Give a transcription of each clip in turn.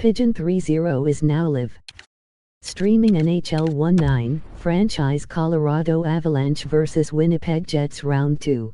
Pigeon 3-0 is now live. Streaming NHL 19, franchise Colorado Avalanche vs Winnipeg Jets Round 2.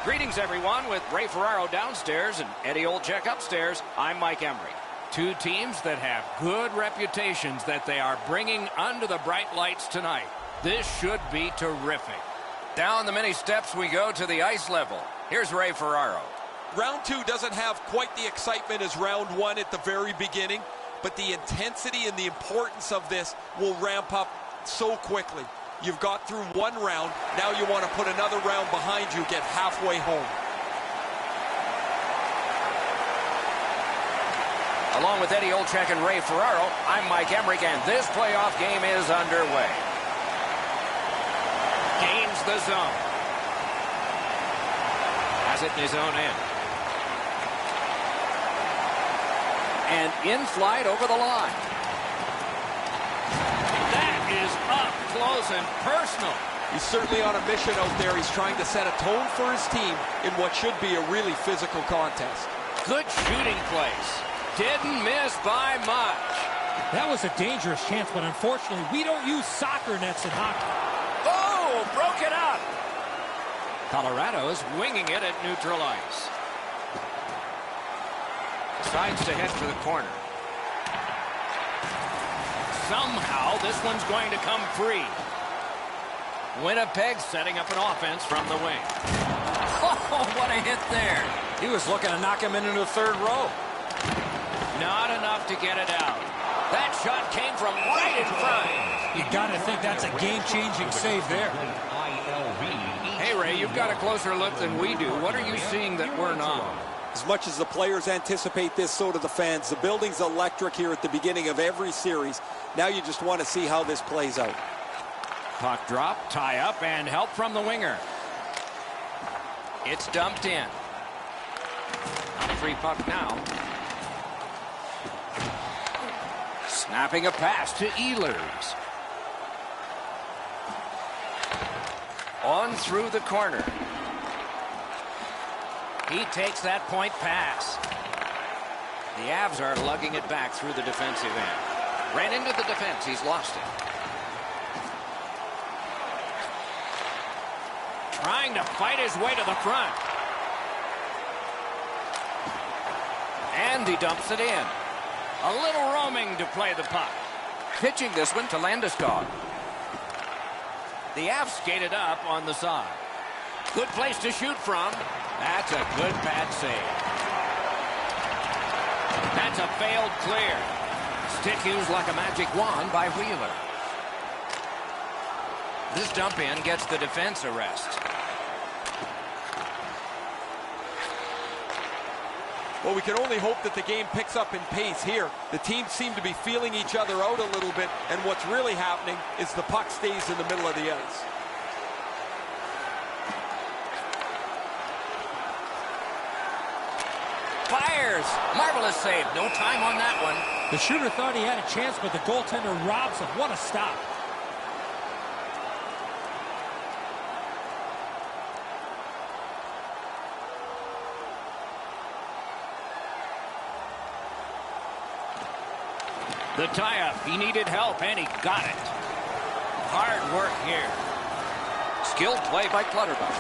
Greetings, everyone, with Ray Ferraro downstairs and Eddie Olczyk upstairs. I'm Mike Emery. Two teams that have good reputations that they are bringing under the bright lights tonight. This should be terrific. Down the many steps we go to the ice level. Here's Ray Ferraro. Round 2 doesn't have quite the excitement as round 1 at the very beginning, but the intensity and the importance of this will ramp up so quickly. You've got through one round. Now you want to put another round behind you, get halfway home. Along with Eddie Olczyk and Ray Ferraro, I'm Mike Emery, and this playoff game is underway. Gains the zone. Has it in his own end. And in flight over the line. That is up close and personal. He's certainly on a mission out there. He's trying to set a tone for his team in what should be a really physical contest. Good shooting place. Didn't miss by much. That was a dangerous chance, but unfortunately, we don't use soccer nets in hockey. Oh, broke it up. Colorado's winging it at neutral ice. Decides to head for the corner. Somehow, this one's going to come free. Winnipeg setting up an offense from the wing. Oh, what a hit there. He was looking to knock him into the third row. Not enough to get it out. That shot came from right in front. You got to think that's a game-changing save there. Hey, Ray, you've got a closer look than we do. What are you seeing that we're not? As much as the players anticipate this, so do the fans. The building's electric here at the beginning of every series. Now you just want to see how this plays out. Puck drop, tie up, and help from the winger. It's dumped in. A free puck now. Snapping a pass to Ehlers. On through the corner. He takes that point pass. The Avs are lugging it back through the defensive end. Ran into the defense. He's lost it. Trying to fight his way to the front. And he dumps it in. A little roaming to play the puck. Pitching this one to Landeskog. The Avs skated up on the side. Good place to shoot from. That's a good pad save. That's a failed clear. Stick used like a magic wand by Wheeler. This dump in gets the defense a rest. Well, we can only hope that the game picks up in pace here. The teams seem to be feeling each other out a little bit, and what's really happening is the puck stays in the middle of the ice. Fires! Marvelous save. No time on that one. The shooter thought he had a chance, but the goaltender robs him. What a stop. The tie-up. He needed help, and he got it. Hard work here. Skilled play by Clutterbuck.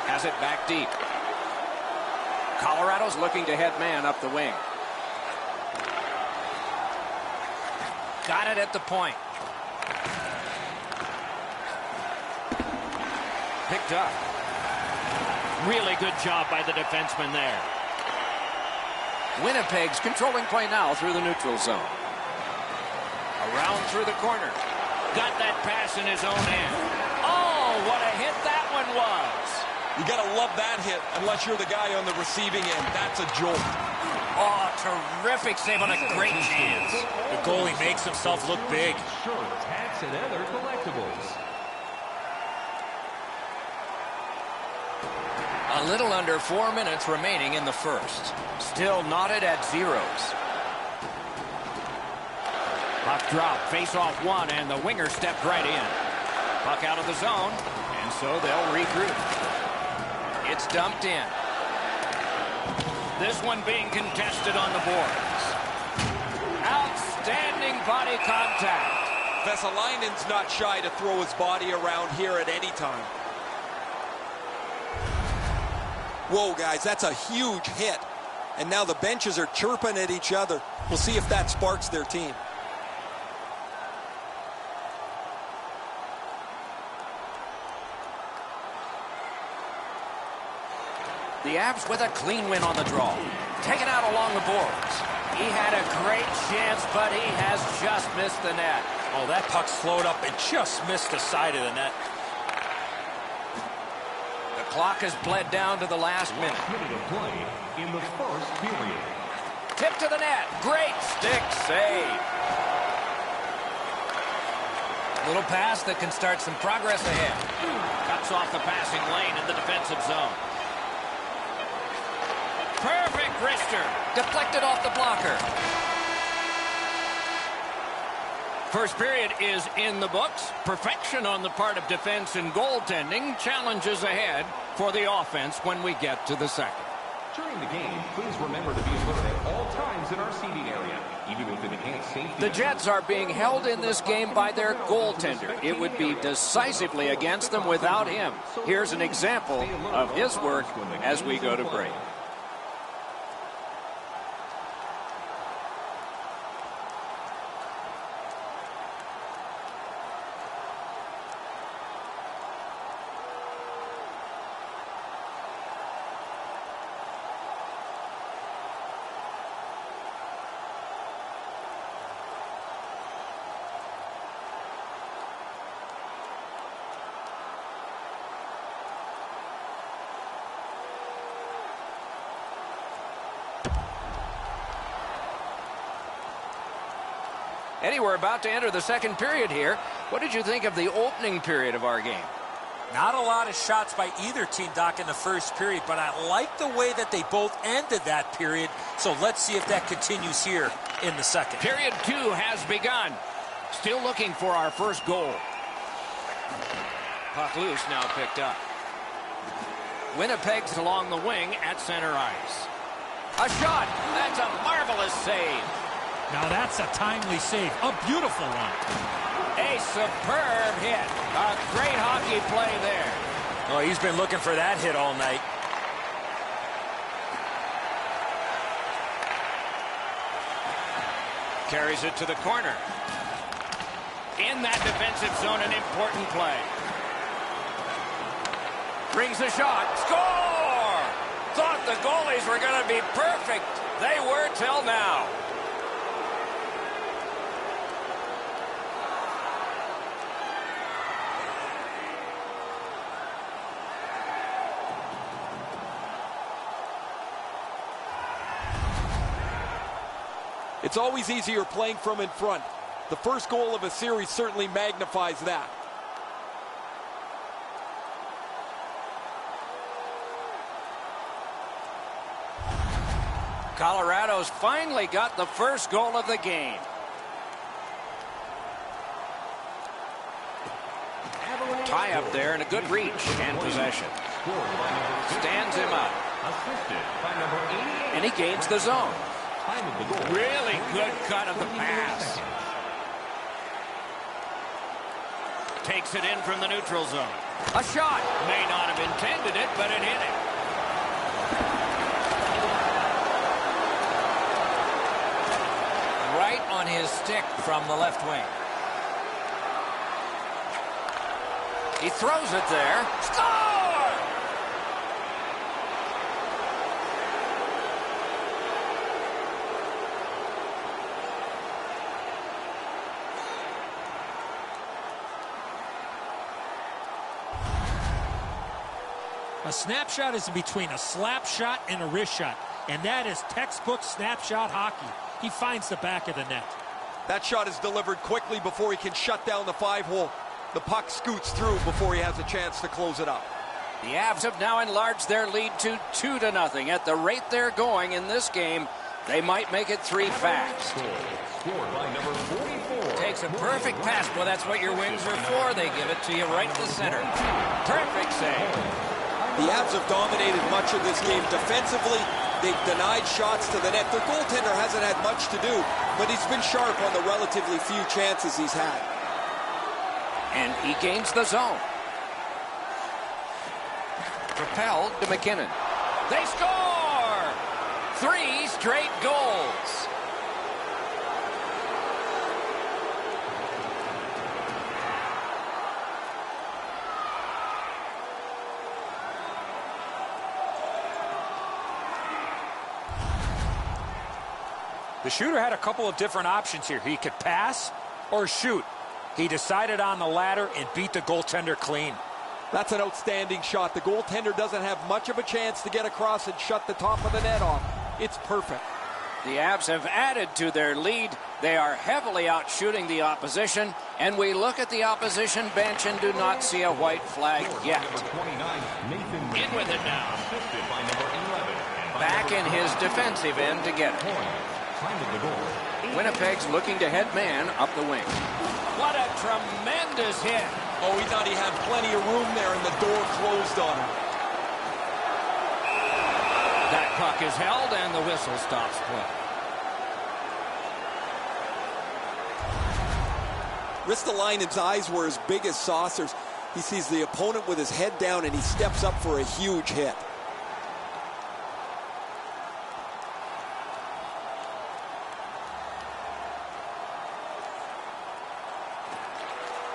Has it back deep. Colorado's looking to head man up the wing. Got it at the point. Picked up. Really good job by the defenseman there. Winnipeg's controlling play now through the neutral zone. Around through the corner. Got that pass in his own end. Oh, what a hit that one was. You got to love that hit unless you're the guy on the receiving end. That's a jolt. Oh, terrific save on a great chance. The goalie makes himself look big. Shirts, hats, and other collectibles. A little under 4 minutes remaining in the first. Still knotted at zeros. Puck drop, face off one, and the winger stepped right in. Puck out of the zone, and so they'll regroup. It's dumped in. This one being contested on the boards. Outstanding body contact. Vesalainen's not shy to throw his body around here at any time. Whoa, guys, that's a huge hit. And now the benches are chirping at each other. We'll see if that sparks their team. The Avs with a clean win on the draw. Taken out along the boards. He had a great chance, but he has just missed the net. Oh, that puck slowed up and just missed the side of the net. The clock has bled down to the last minute. Minute of play in the first period. Tip to the net. Great stick save. Little pass that can start some progress ahead. Cuts off the passing lane in the defensive zone. Perfect wrister. Deflected off the blocker. First period is in the books. Perfection on the part of defense and goaltending. Challenges ahead for the offense when we get to the second. During the game, please remember to be alert at all times in our seating area, even with enhanced safety. The Jets are being held in this game by their goaltender. It would be decisively against them without him. Here's an example of his work as we go to break. Eddie, we're about to enter the second period here. What did you think of the opening period of our game? Not a lot of shots by either team, Doc, in the first period, but I like the way that they both ended that period, so let's see if that continues here in the second. Period 2 has begun. Still looking for our first goal. Puck loose, now picked up. Winnipeg's along the wing at center ice. A shot. That's a marvelous save. Now that's a timely save. A beautiful one. A superb hit. A great hockey play there. Oh, he's been looking for that hit all night. Carries it to the corner. In that defensive zone, an important play. Brings the shot. Score! Thought the goalies were going to be perfect. They were till now. It's always easier playing from in front. The first goal of a series certainly magnifies that. Colorado's finally got the first goal of the game. Tie up there and a good reach and possession. Stands him up. And he gains the zone. Really good cut of the pass. Takes it in from the neutral zone. A shot. May not have intended it, but it hit it. Right on his stick from the left wing. He throws it there. Score! A snapshot is between a slap shot and a wrist shot, and that is textbook snapshot hockey. He finds the back of the net. That shot is delivered quickly before he can shut down the 5-hole. The puck scoots through before he has a chance to close it up. The Avs have now enlarged their lead to 2-0. At the rate they're going in this game, they might make it 3 fast. Scored by number 44. Takes a perfect pass. Well, that's what your wings are for. They give it to you right in the center. Perfect save. The Avs have dominated much of this game. Defensively, they've denied shots to the net. Their goaltender hasn't had much to do, but he's been sharp on the relatively few chances he's had. And he gains the zone. Propelled to McKinnon. They score! 3 straight goals. The shooter had a couple of different options here. He could pass or shoot. He decided on the latter and beat the goaltender clean. That's an outstanding shot. The goaltender doesn't have much of a chance to get across and shut the top of the net off. It's perfect. The Avs have added to their lead. They are heavily outshooting the opposition, and we look at the opposition bench and do not see a white flag yet. In with it now. Back in his defensive end to get it. Winnipeg's looking to head man up the wing. What a tremendous hit. Oh, he thought he had plenty of room there, and the door closed on him. That puck is held, and the whistle stops play. Ristolainen's eyes were as big as saucers. He sees the opponent with his head down, and he steps up for a huge hit.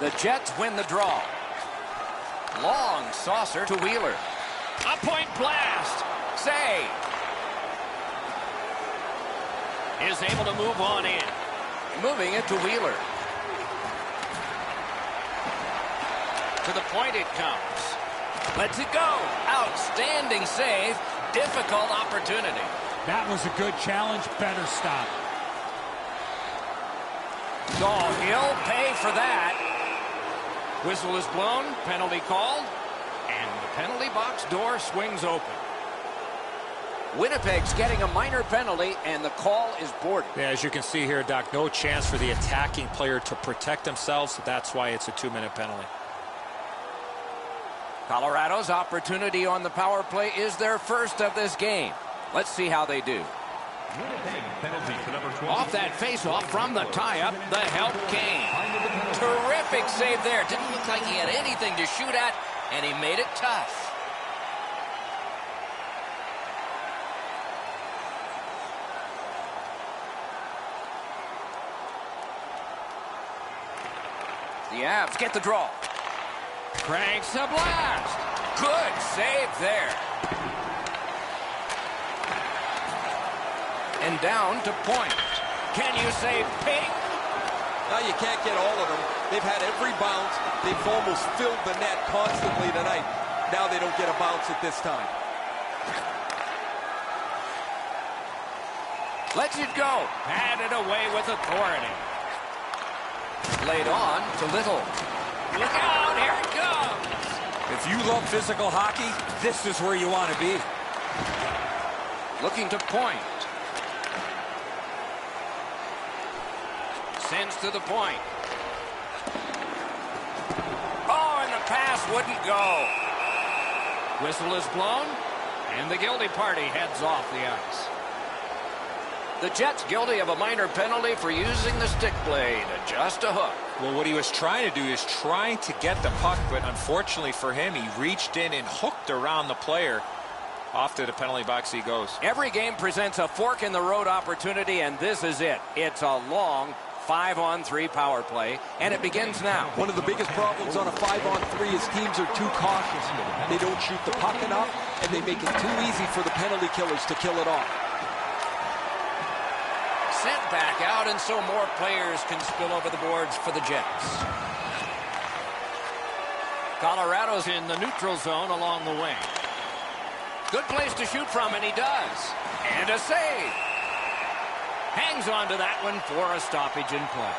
The Jets win the draw. Long saucer to Wheeler. A point blast. Save. Is able to move on in. Moving it to Wheeler. To the point it comes. Lets it go. Outstanding save. Difficult opportunity. That was a good challenge. Better stop. Oh, he'll pay for that. Whistle is blown, penalty called, and the penalty box door swings open. Winnipeg's getting a minor penalty, and the call is boarded. Yeah, as you can see here, Doc, no chance for the attacking player to protect themselves. That's why it's a 2-minute penalty. Colorado's opportunity on the power play is their first of this game. Let's see how they do. Off that face-off from the tie-up, the help came. Terrific save there. Didn't look like he had anything to shoot at, and he made it tough. The Avs get the draw. Cranks a blast. Good save there. And down to point. Can you say ping? No, you can't get all of them. They've had every bounce. They've almost filled the net constantly tonight. Now they don't get a bounce at this time. Lets it go. Handed away with authority. Laid on to Little. Look out, here it comes. If you love physical hockey, this is where you want to be. Looking to point. Sends to the point. Oh, and the pass wouldn't go. Whistle is blown, and the guilty party heads off the ice. The Jets guilty of a minor penalty for using the stick blade, just a hook. Well, what he was trying to do is trying to get the puck, but unfortunately for him, he reached in and hooked around the player. Off to the penalty box he goes. Every game presents a fork-in-the-road opportunity, and this is it. It's a long 5-on-3 power play, and it begins now. One of the biggest problems on a 5-on-3 is teams are too cautious. They don't shoot the puck enough, and they make it too easy for the penalty killers to kill it off. Sent back out, and so more players can spill over the boards for the Jets. Colorado's in the neutral zone along the wing. Good place to shoot from, and he does. And a save. Hangs on to that one for a stoppage in play.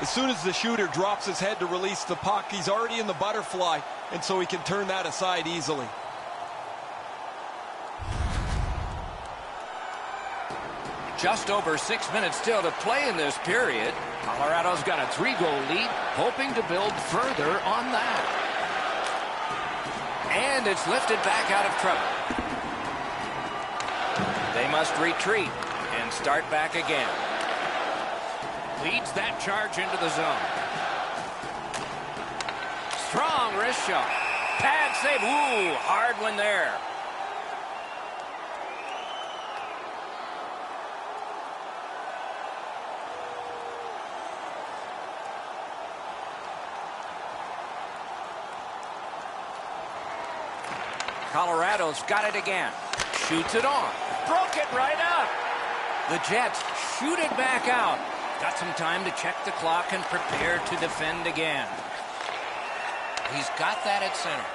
As soon as the shooter drops his head to release the puck, he's already in the butterfly, and so he can turn that aside easily. Just over 6 minutes still to play in this period. Colorado's got a 3-goal lead, hoping to build further on that. And it's lifted back out of trouble. They must retreat and start back again. Leads that charge into the zone. Strong wrist shot. Pad save. Ooh, hard one there. Colorado's got it again. Shoots it on. Broke it right up. The Jets shoot it back out. Got some time to check the clock and prepare to defend again. He's got that at center.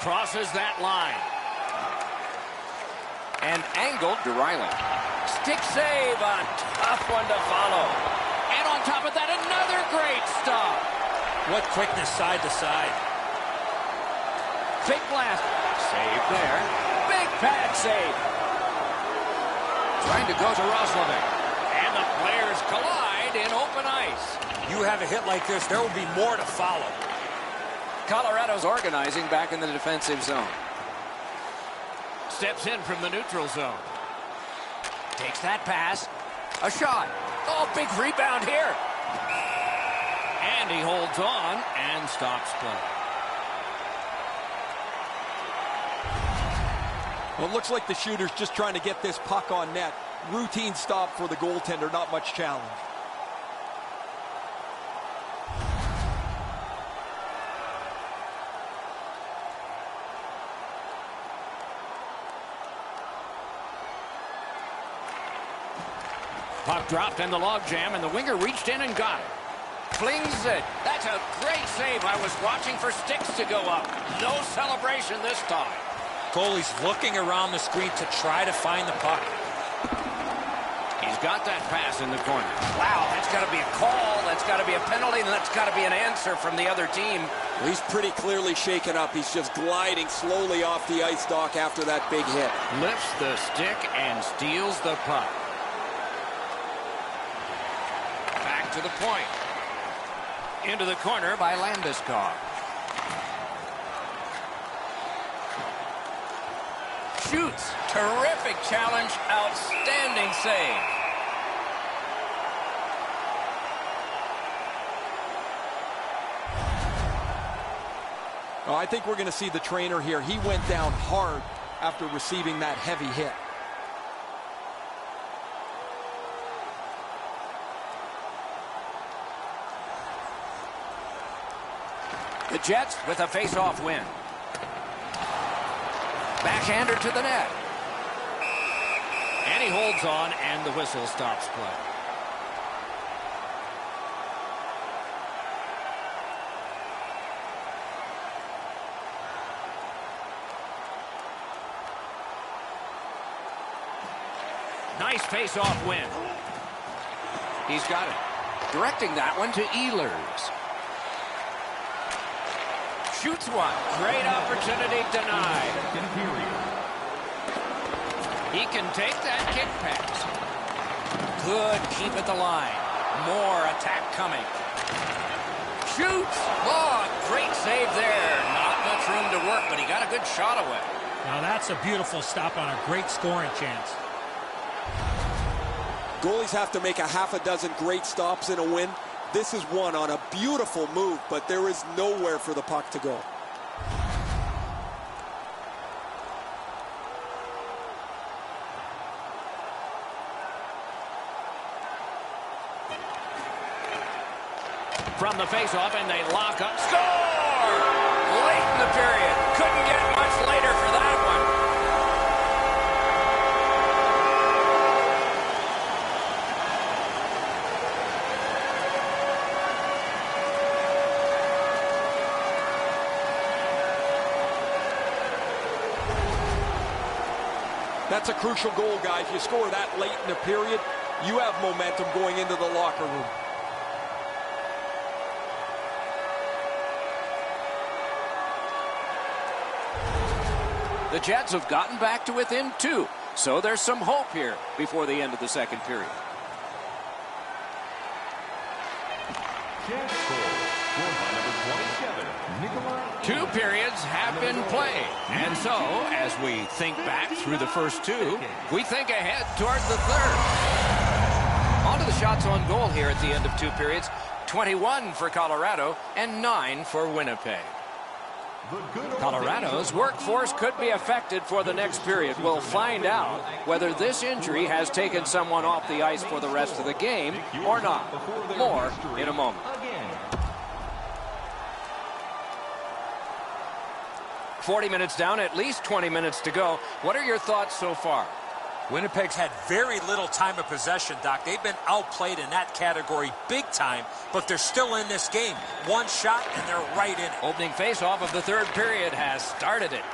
Crosses that line. And angled to Riley. Stick save, a tough one to follow. And on top of that, another great stop. What quickness side to side. Big blast. Save there. Big pad save. Trying to go to Roslovic. And the players collide in open ice. You have a hit like this, there will be more to follow. Colorado's organizing back in the defensive zone. Steps in from the neutral zone. Takes that pass. A shot. Oh, big rebound here. And he holds on and stops play. Well, it looks like the shooter's just trying to get this puck on net. Routine stop for the goaltender, not much challenge. Puck dropped in the logjam, and the winger reached in and got it. Flings it. That's a great save. I was watching for sticks to go up. No celebration this time. Goalie's looking around the screen to try to find the puck. He's got that pass in the corner. Wow, that's got to be a call. That's got to be a penalty, and that's got to be an answer from the other team. Well, he's pretty clearly shaken up. He's just gliding slowly off the ice dock after that big hit. Lifts the stick and steals the puck. Back to the point. Into the corner by Landeskog. Shoots. Terrific challenge. Outstanding save. Oh, I think we're going to see the trainer here. He went down hard after receiving that heavy hit. The Jets with a face-off win. Backhander to the net. And he holds on, and the whistle stops play. Nice face-off win. He's got it. Directing that one to Ehlers. Shoots one. Great opportunity denied. He can take that kick pass. Good keep at the line. More attack coming. Shoots. Oh, great save there. Not much room to work, but he got a good shot away. Now that's a beautiful stop on a great scoring chance. Goalies have to make a half a dozen great stops in a win. This is one on a beautiful move, but there is nowhere for the puck to go. From the faceoff, and they lock up. Score! Late in the period. Couldn't get much later for that one. That's a crucial goal, guys. You score that late in the period, you have momentum going into the locker room. The Jets have gotten back to within 2, so there's some hope here before the end of the second period. Jets score by number 27, Nikolai. 2 periods have been played, and so as we think back through the first 2, we think ahead toward the third. On to the shots on goal here at the end of 2 periods. 21 for Colorado and 9 for Winnipeg. Colorado's workforce could be affected for the next period. We'll find out whether this injury has taken someone off the ice for the rest of the game or not. More in a moment. 40 minutes down, at least 20 minutes to go. What are your thoughts so far? Winnipeg's had very little time of possession, Doc. They've been outplayed in that category big time, but they're still in this game. One shot, and they're right in it. Opening faceoff of the third period has started it.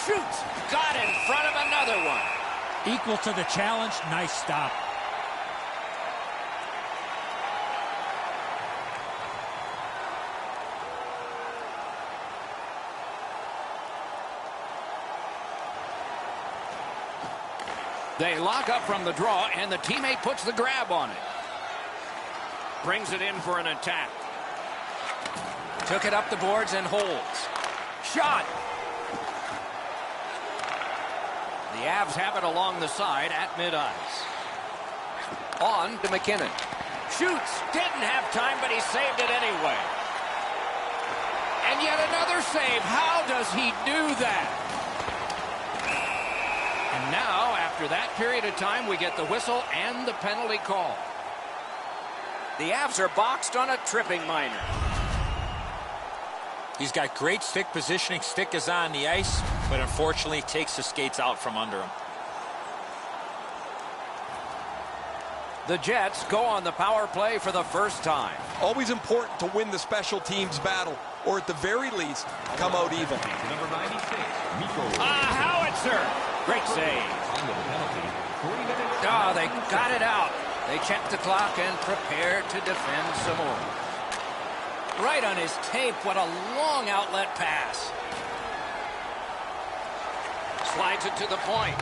Shoots. Got in front of another one. Equal to the challenge. Nice stop. They lock up from the draw, and the teammate puts the grab on it. Brings it in for an attack. Took it up the boards and holds. Shot. The Avs have it along the side at mid-ice. On to McKinnon. Shoots. Didn't have time, but he saved it anyway. And yet another save. How does he do that? And now, after that period of time, we get the whistle and the penalty call. The Avs are boxed on a tripping minor. He's got great stick positioning. Stick is on the ice, but unfortunately takes the skates out from under him. The Jets go on the power play for the first time. Always important to win the special teams battle, or at the very least, come out even. Number 96, Mikko. Howitzer. Great save. Oh, they got it out. They check the clock and prepare to defend some more. Right on his tape. What a long outlet pass. Slides it to the point.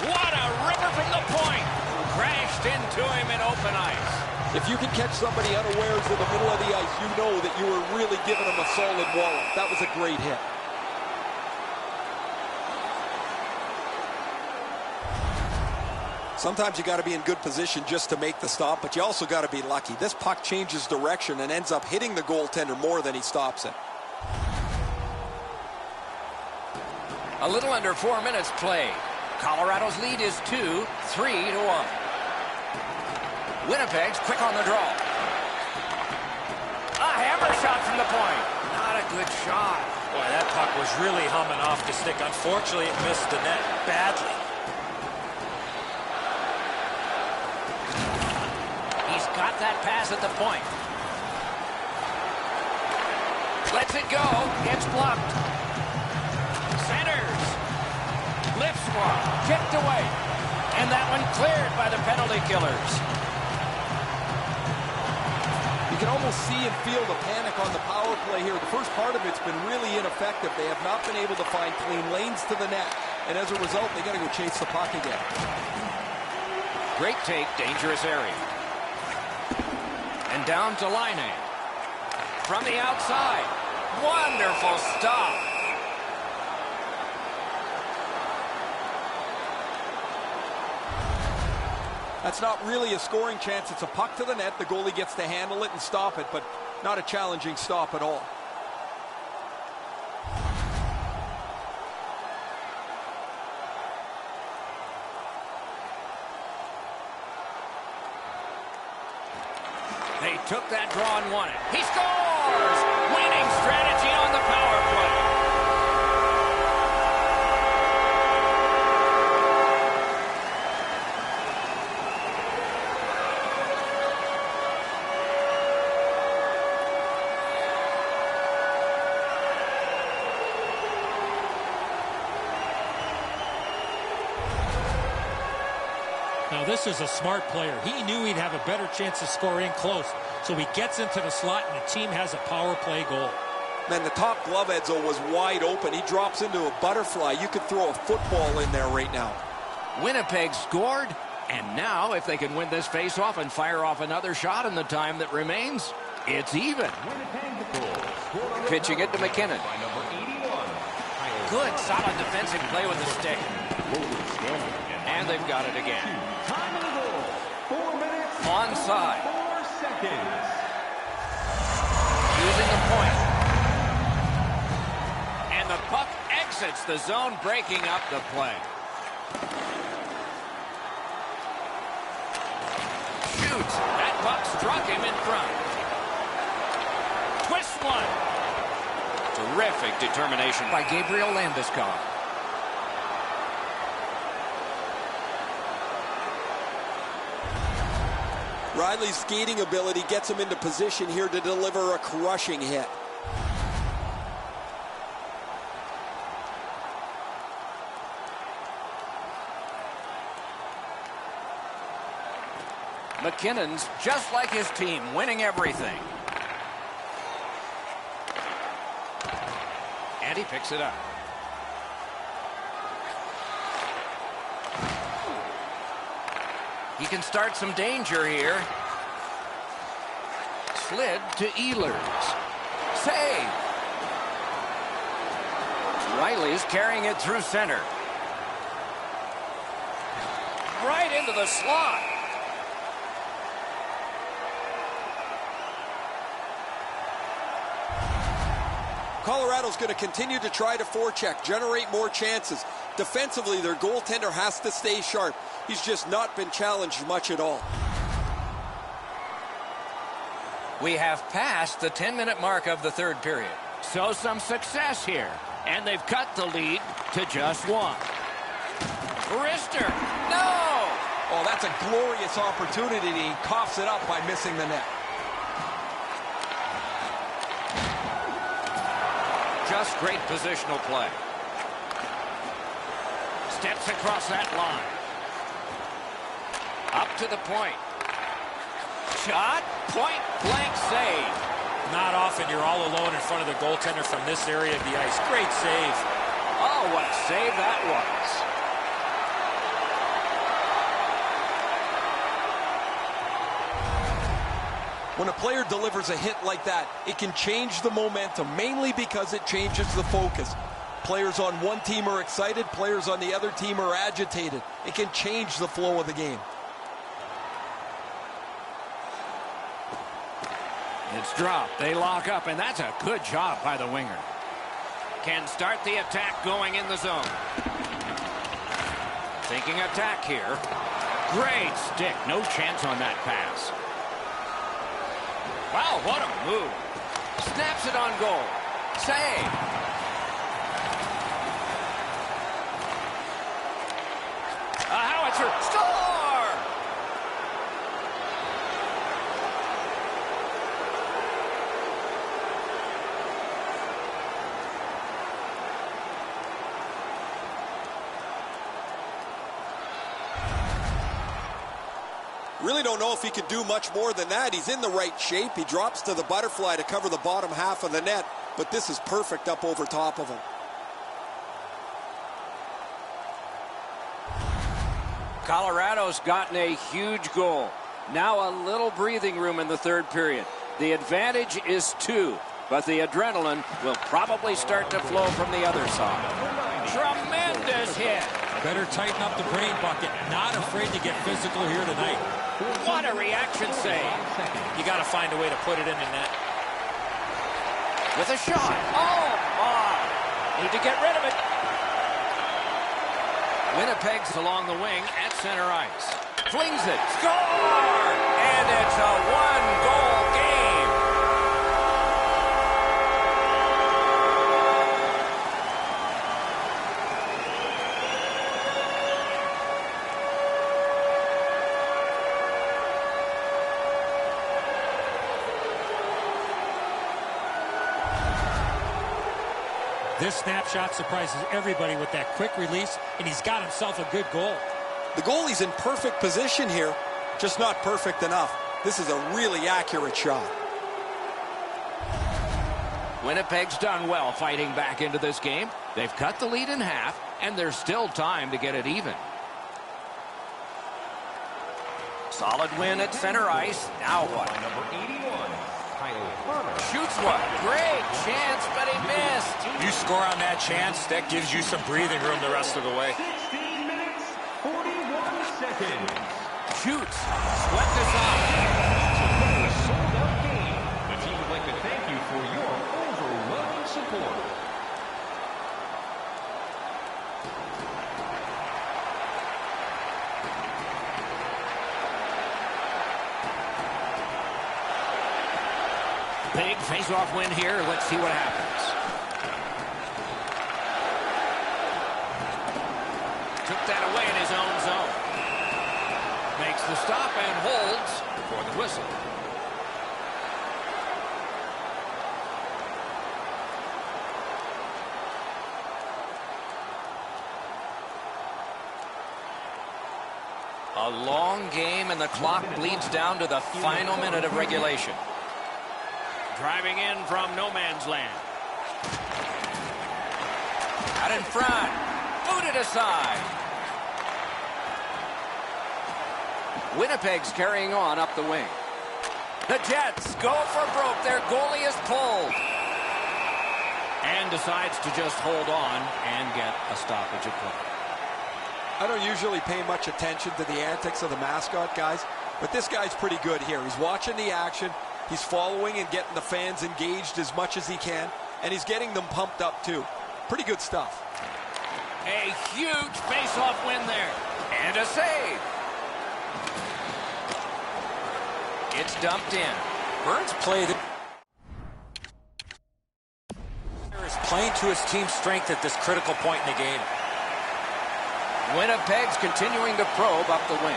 What a ripper from the point. Crashed into him in open ice. If you can catch somebody unawares in the middle of the ice, you know that you were really giving them a solid wallop. That was a great hit. Sometimes you got to be in good position just to make the stop, but you also got to be lucky. This puck changes direction and ends up hitting the goaltender more than he stops it. A little under 4 minutes played. Colorado's lead is 2, 3-1. Winnipeg's quick on the draw. A hammer shot from the point. Not a good shot. Boy, that puck was really humming off the stick. Unfortunately, it missed the net badly. He's got that pass at the point. Lets it go. It's blocked. Centers. Lifts one. Kicked away. And that one cleared by the penalty killers. You can almost see and feel the panic on the power play here. The first part of it's been really ineffective. They have not been able to find clean lanes to the net. And as a result, they got to go chase the puck again. Great take, dangerous area. And down to Laine. From the outside. Wonderful stop. That's not really a scoring chance. It's a puck to the net. The goalie gets to handle it and stop it, but not a challenging stop at all. They took that draw and won it. He scores! Winning strategy on the power play. Now, this is a smart player. He knew he'd have a better chance of scoring close. So he gets into the slot, and the team has a power play goal. Man, the top glove, Edzo, was wide open. He drops into a butterfly. You could throw a football in there right now. Winnipeg scored, and now if they can win this faceoff and fire off another shot in the time that remains, it's even. Pitching it to McKinnon. Good, solid defensive play with the stick. And they've got it again. Onside. using the point. And the puck exits the zone, breaking up the play. Shoots. That puck struck him in front. Twist one. Terrific determination by Gabriel Landeskog. Riley's skating ability gets him into position here to deliver a crushing hit. McKinnon's just like his team, winning everything. And he picks it up. He can start some danger here. Slid to Ehlers. Save. Riley's carrying it through center. Right into the slot. Colorado's going to continue to try to forecheck, generate more chances. Defensively, their goaltender has to stay sharp. He's just not been challenged much at all. We have passed the 10-minute mark of the third period. So some success here. And they've cut the lead to just one. Rister. No! Oh, that's a glorious opportunity. He coughs it up by missing the net. Just great positional play. Steps across that line. Up to the point. Shot. Point blank save. Not often you're all alone in front of the goaltender from this area of the ice. Great save. Oh, what a save that was. When a player delivers a hit like that, it can change the momentum, mainly because it changes the focus. Players on one team are excited, players on the other team are agitated. It can change the flow of the game. It's dropped. They lock up, and that's a good job by the winger. Can start the attack going in the zone. Thinking attack here. Great stick. No chance on that pass. Wow, what a move. Snaps it on goal. Save. A howitzer. Score! Really don't know if he can do much more than that. He's in the right shape. He drops to the butterfly to cover the bottom half of the net, but this is perfect up over top of him. Colorado's gotten a huge goal. Now a little breathing room in the third period. The advantage is 2, but the adrenaline will probably start to flow from the other side. Tremendous hit. Better tighten up the brain bucket. Not afraid to get physical here tonight. What a reaction save. You got to find a way to put it in the net. With a shot. Oh, my. Need to get rid of it. Winnipeg's along the wing at center ice. Flings it. Score! And it's a one-goal game. This snapshot surprises everybody with that quick release, and he's got himself a good goal. The goalie's in perfect position here, just not perfect enough. This is a really accurate shot. Winnipeg's done well fighting back into this game. They've cut the lead in half, and there's still time to get it even. Solid win at center ice. Now what? Number 81. Shoots one. Great chance, but he missed. You score on that chance, that gives you some breathing room the rest of the way. 16 minutes, 41 seconds. Shoots. Swept aside. Sold-out game. The team would like like to thank you for your overwhelming support. Big face-off win here. Let's see what happens. Took that away in his own zone. Makes the stop and holds for the whistle. A long game, and the clock bleeds down to the final minute of regulation. Driving in from no man's land. Out in front. Booted aside. Winnipeg's carrying on up the wing. The Jets go for broke. Their goalie is pulled. And decides to just hold on and get a stoppage of play. I don't usually pay much attention to the antics of the mascot guys, but this guy's pretty good here. He's watching the action. He's following and getting the fans engaged as much as he can, and he's getting them pumped up too. Pretty good stuff. A huge face-off win there. And a save. It's dumped in. Burns played. Is playing to his team's strength at this critical point in the game. Winnipeg's continuing to probe up the wing.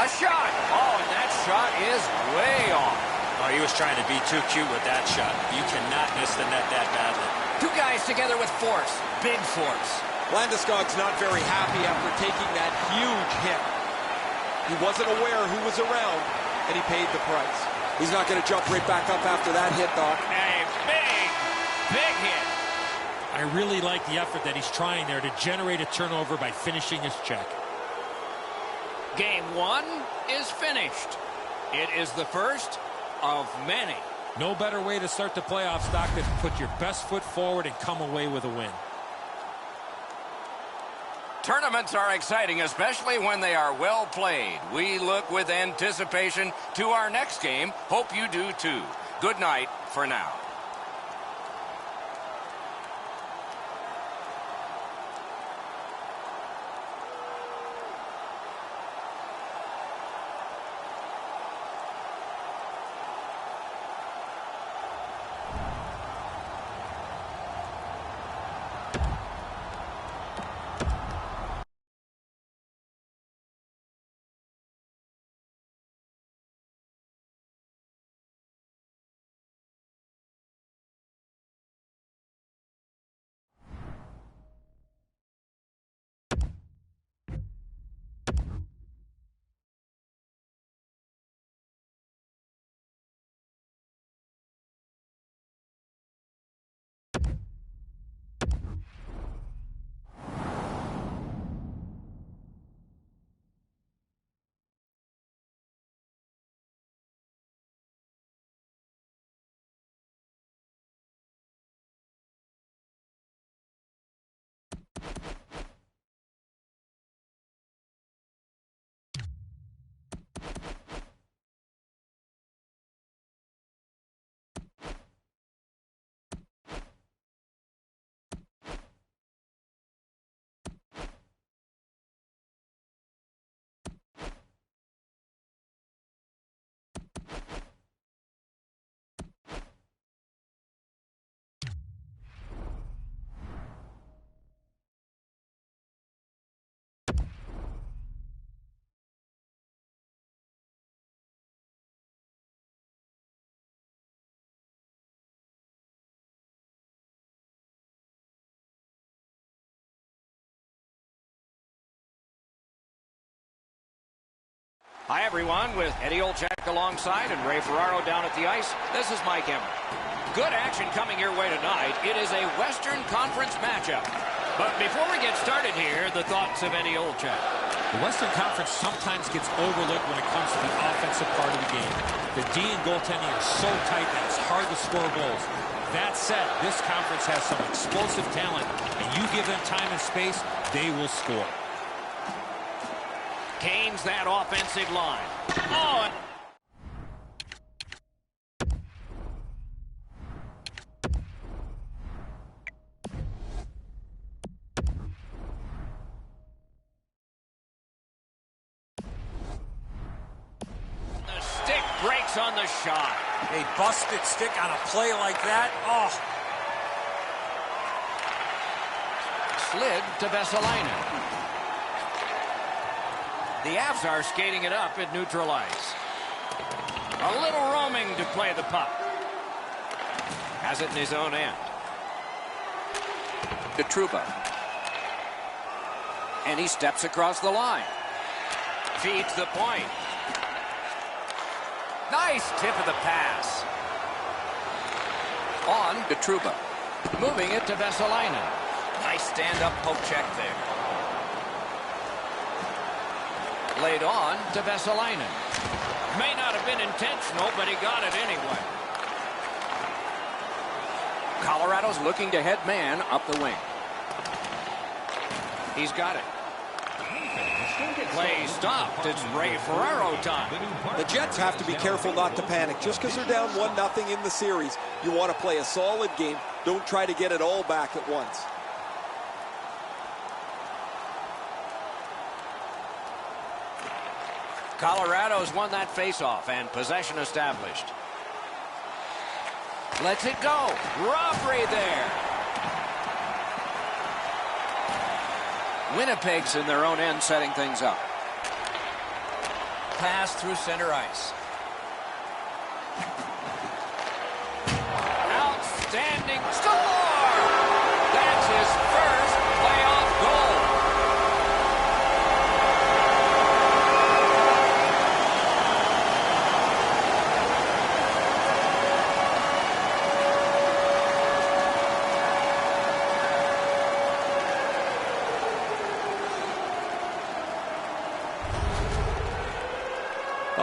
A shot. Oh, and that shot is way off. Oh, he was trying to be too cute with that shot. You cannot miss the net that badly. Two guys together with force. Big force. Landeskog's not very happy after taking that huge hit. He wasn't aware who was around, and he paid the price. He's not going to jump right back up after that hit, Doc. A big hit. I really like the effort that he's trying there to generate a turnover by finishing his check. Game one is finished. It is the first of many. No better way to start the playoffs, Doc, than to put your best foot forward and come away with a win. Tournaments are exciting, especially when they are well played. We look with anticipation to our next game. Hope you do too. Good night for now. Hi, everyone, with Eddie Olczyk alongside and Ray Ferraro down at the ice. This is Mike Emery. Good action coming your way tonight. It is a Western Conference matchup. But before we get started here, the thoughts of Eddie Olczyk. The Western Conference sometimes gets overlooked when it comes to the offensive part of the game. The D and goaltending are so tight that it's hard to score goals. That said, this conference has some explosive talent, and you give them time and space, they will score. Kane's that offensive line. Oh, Works on the shot. A busted stick on a play like that. Oh. Slid to Vesalainen. The Avs are skating it up at neutral ice. A little roaming to play the puck. Has it in his own end. To Trouba. And he steps across the line. Feeds the point. Nice tip of the pass. On to Trouba. Moving it to Vesalainen. Nice stand-up poke check there. Laid on to Vesalainen. May not have been intentional, but he got it anyway. Colorado's looking to head man up the wing. He's got it. Play stopped. It's Ray Ferraro time. The Jets have to be careful not to panic. Just because they're down 1-0 in the series, you want to play a solid game. Don't try to get it all back at once. Colorado's won that faceoff and possession established. Lets it go. Robbery there. Winnipeg's in their own end setting things up. Pass through center ice. Outstanding score! That's his first playoff goal.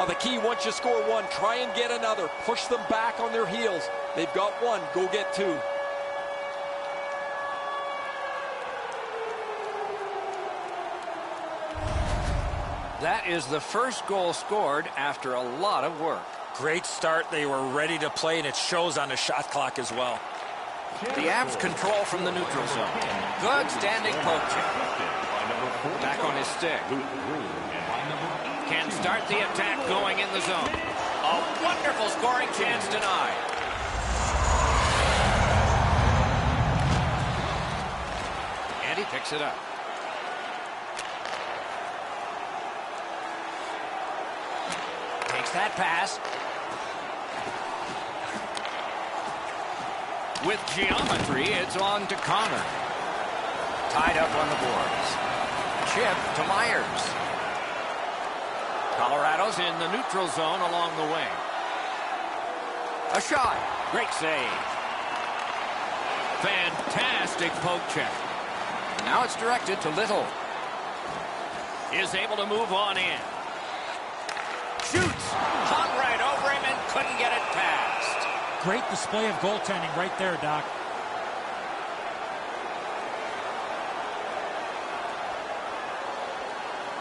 The key, once you score one, try and get another. Push them back on their heels. They've got one. Go get two. That is the first goal scored after a lot of work. Great start. They were ready to play, and it shows on the shot clock as well. The Avs control from the neutral zone. Good standing poke check. Back on his stick. Can start the attack going in the zone. A wonderful scoring chance denied. And he picks it up. Takes that pass. With geometry, it's on to Connor. Tied up on the boards. Chip to Myers. Colorado's in the neutral zone along the wing. A shot. Great save. Fantastic poke check. Now it's directed to Little. Is able to move on in. Shoots. Hung right over him and couldn't get it past. Great display of goaltending right there, Doc.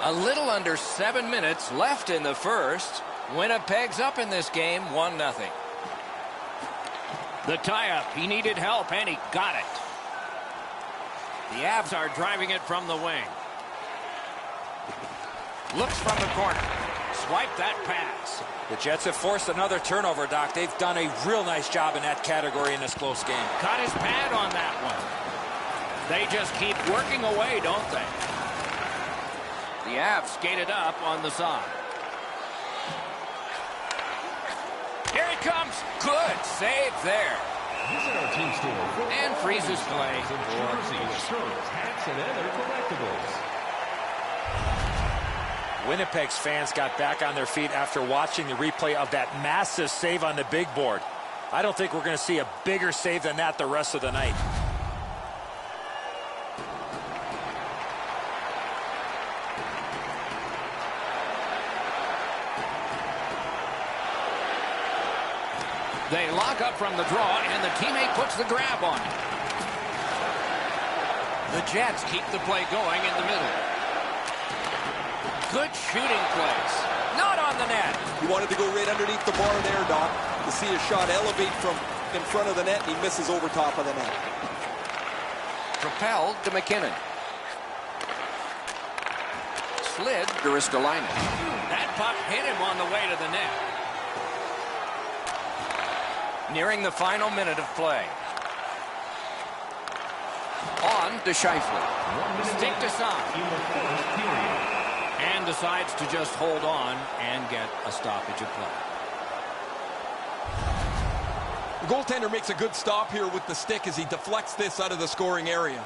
A little under 7 minutes left in the first. Winnipeg's up in this game 1-0. The tie-up. He needed help, and he got it. The Avs are driving it from the wing. Looks from the corner. Swipe that pass. The Jets have forced another turnover, Doc. They've done a real nice job in that category in this close game. Caught his pad on that one. They just keep working away, don't they? The Avs skated up on the side. Here it comes. Good save there. Visit our team store And freezes play. shirts, hats, and other collectibles. Winnipeg's fans got back on their feet after watching the replay of that massive save on the big board. I don't think we're going to see a bigger save than that the rest of the night. They lock up from the draw, and the teammate puts the grab on it. The Jets keep the play going in the middle. Good shooting place. Not on the net. He wanted to go right underneath the bar there, Doc, to see his shot elevate from in front of the net, and he misses over top of the net. Propelled to McKinnon. Slid to Ristolainen. That puck hit him on the way to the net. Nearing the final minute of play. On to Scheifele. Stick to Son. And decides to just hold on and get a stoppage of play. The goaltender makes a good stop here with the stick as he deflects this out of the scoring area.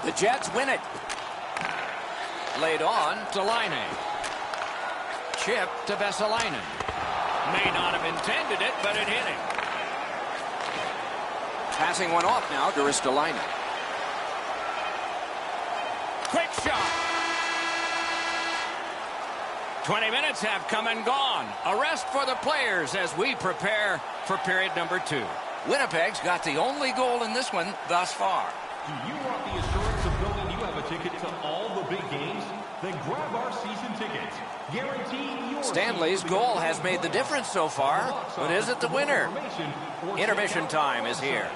The Jets win it. Laid on to Laine. Chip to Vesalainen. May not have intended it, but it hit him. Passing one off now to Ristolainen. Quick shot. 20 minutes have come and gone. A rest for the players as we prepare for period number 2. Winnipeg's got the only goal in this one thus far. Do you want the assurance of knowing you have a ticket to all the big games? Then grab our season tickets. Guarantee your Stanley's goal has made the difference so far, but is it the winner? Intermission time is here.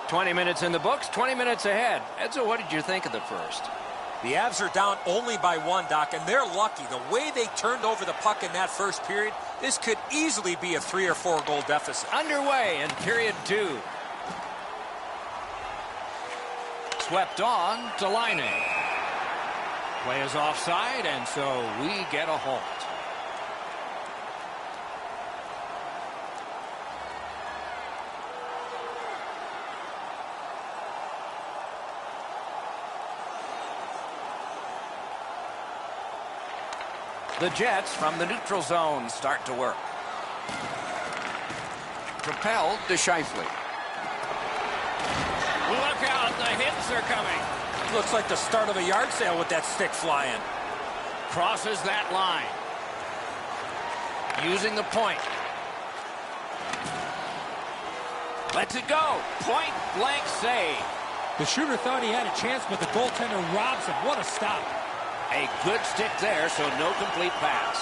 "20 minutes in the books, 20 minutes ahead." Edzo, what did you think of the first? The Avs are down only by 1, Doc, and they're lucky. The way they turned over the puck in that first period, this could easily be a 3 or 4 goal deficit. Underway in period 2. Swept on to Laine. Play is offside, and so we get a halt. The Jets from the neutral zone start to work. Propelled to Scheifele. Look out, the hits are coming. Looks like the start of a yard sale with that stick flying. Crosses that line. Using the point. Lets it go. Point blank save. The shooter thought he had a chance, but the goaltender robs him. What a stop. A good stick there, so no complete pass.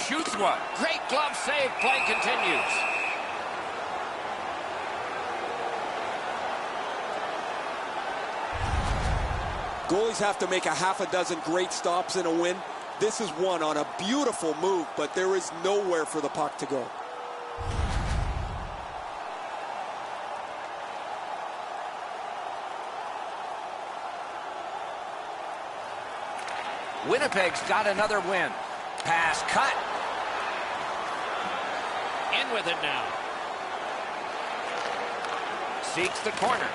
Shoots one. Great glove save. Play continues. Goalies have to make a half a dozen great stops in a win. This is one on a beautiful move, but there is nowhere for the puck to go. Winnipeg's got another win. Pass cut. In with it now. Seeks the corner.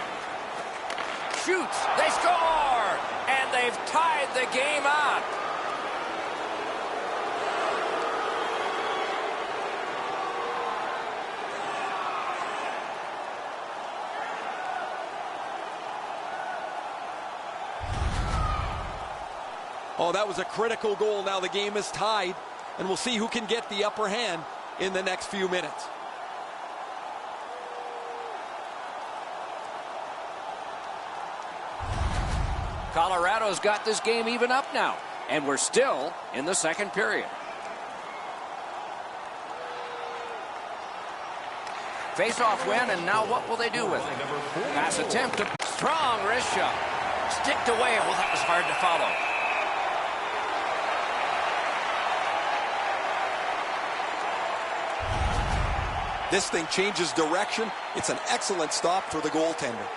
Shoots. They score! And they've tied the game up. Oh, that was a critical goal. Now the game is tied, and we'll see who can get the upper hand in the next few minutes. Colorado's got this game even up now, and we're still in the second period. Face-off win, and now what will they do with it? Pass attempt, a strong wrist shot. Sticked away. Well, that was hard to follow. This thing changes direction. It's an excellent stop for the goaltender.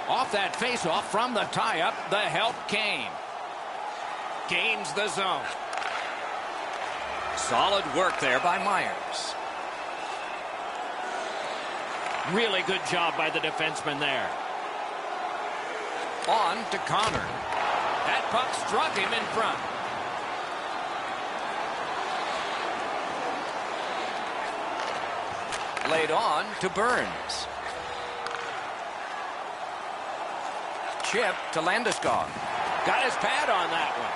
Off that face-off from the tie-up, the help came. Gains the zone. Solid work there by Myers. Really good job by the defenseman there. On to Connor. That puck struck him in front. Laid on to Burns. Chip to Landeskog. Got his pad on that one.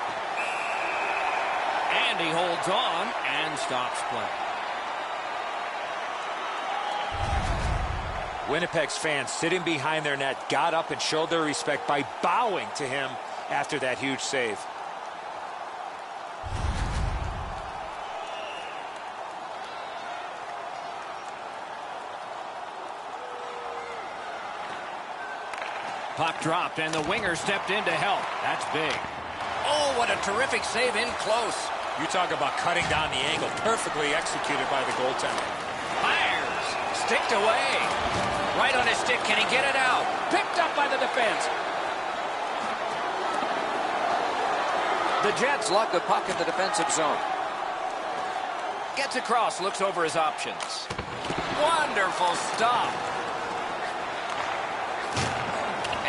And he holds on and stops play. Winnipeg's fans sitting behind their net got up and showed their respect by bowing to him after that huge save. Puck dropped and the winger stepped in to help. That's big. Oh, what a terrific save in close. You talk about cutting down the angle. Perfectly executed by the goaltender. Fires. Sticked away. Right on his stick. Can he get it out? Picked up by the defense. The Jets lock the puck in the defensive zone. Gets across. Looks over his options. Wonderful stop.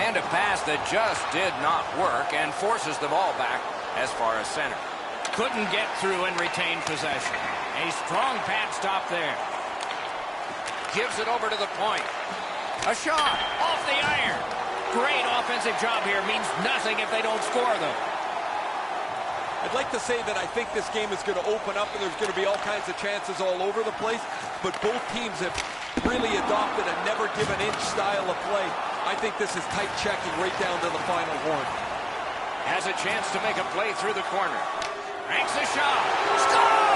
And a pass that just did not work and forces the ball back as far as center. Couldn't get through and retain possession. A strong pad stop there. Gives it over to the point. A shot off the iron. Great offensive job here. Means nothing if they don't score, though. I'd like to say that I think this game is going to open up and there's going to be all kinds of chances all over the place, but both teams have really adopted a never give an inch style of play. I think this is tight checking right down to the final horn. Has a chance to make a play through the corner. Ranks a shot. Score!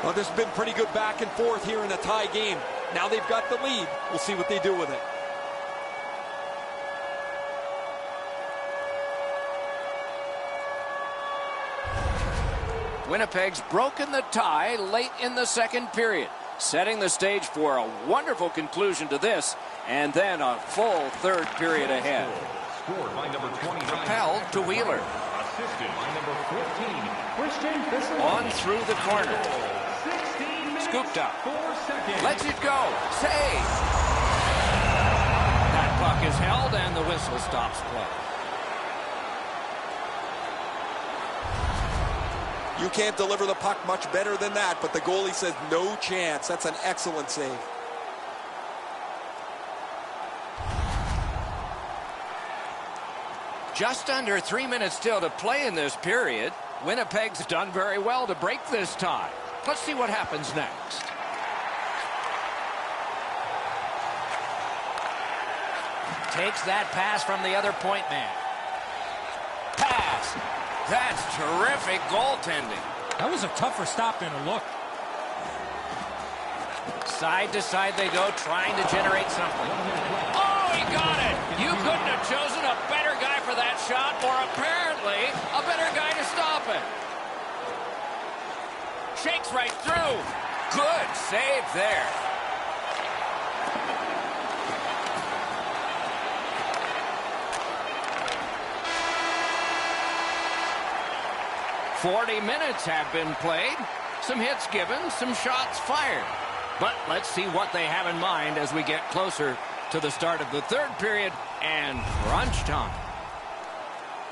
Well, this has been pretty good back and forth here in a tie game. Now they've got the lead. We'll see what they do with it. Winnipeg's broken the tie late in the second period, setting the stage for a wonderful conclusion to this, and then a full third period ahead. Scored by number 29. Propelled to Wheeler. Assisted by number 14. Christian Bissell. On through the corner. 16 minutes, Scooped up. 4 seconds. Lets it go. Save. That puck is held and the whistle stops play. You can't deliver the puck much better than that, but the goalie says no chance. That's an excellent save. Just under 3 minutes still to play in this period. Winnipeg's done very well to break this tie. Let's see what happens next. Takes that pass from the other point man. Pass. That's terrific goaltending. That was a tougher stop than a look. Side to side they go, trying to generate something. Oh, he got it. You couldn't have chosen a better guy for that shot, or apparently a better guy to stop it. Shakes right through. Good save there. "40 minutes have been played. Some hits given, some shots fired. But let's see what they have in mind as we get closer to the start of the third period and crunch time."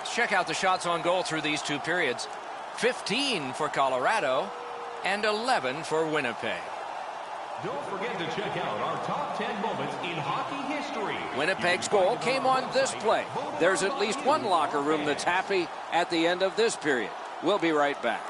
Let's check out the shots on goal through these two periods. 15 for Colorado and 11 for Winnipeg. Don't forget to check out our top 10 moments in hockey history. Winnipeg's goal came on this play. There's at least one locker room that's happy at the end of this period. We'll be right back.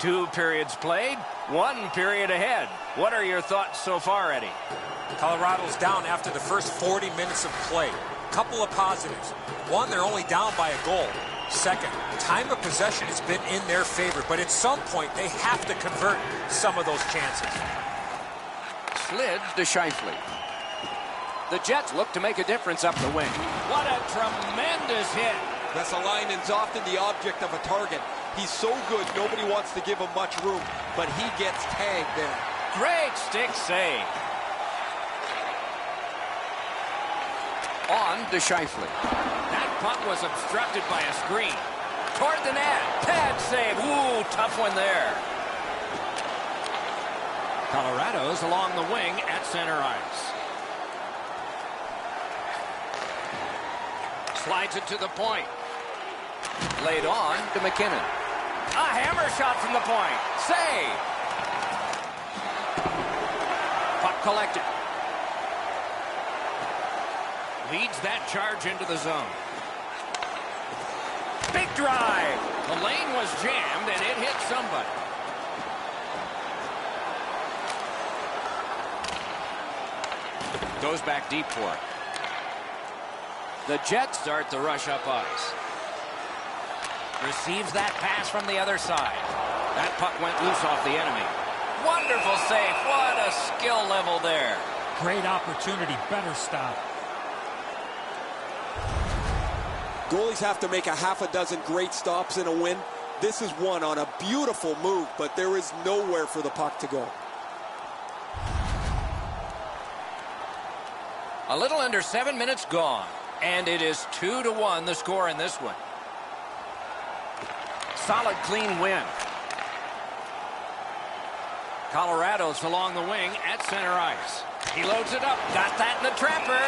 Two periods played, one period ahead. What are your thoughts so far, Eddie? Colorado's down after the first 40 minutes of play. Couple of positives. One, they're only down by a goal. Second, time of possession has been in their favor, but at some point they have to convert some of those chances. Slid to Scheifele. The Jets look to make a difference up the wing. What a tremendous hit. Vesalainen's often the object of a target. He's so good, nobody wants to give him much room, but he gets tagged there. Great stick save. On to Scheifele. That puck was obstructed by a screen. Toward the net. Pad save. Ooh, tough one there. Colorado's along the wing at center ice. Slides it to the point. Laid on to McKinnon. A hammer shot from the point. Save. Puck collected. Leads that charge into the zone. Big drive. The lane was jammed and it hit somebody. Goes back deep for it. The Jets start the rush up ice. Receives that pass from the other side. That puck went loose off the enemy. Wonderful save. What a skill level there. Great opportunity. Better stop. Goalies have to make a half a dozen great stops in a win. This is one on a beautiful move, but there is nowhere for the puck to go. A little under 7 minutes gone. And it is 2-1 the score in this one. Solid, clean win. Colorado's along the wing at center ice. He loads it up. Got that in the trapper.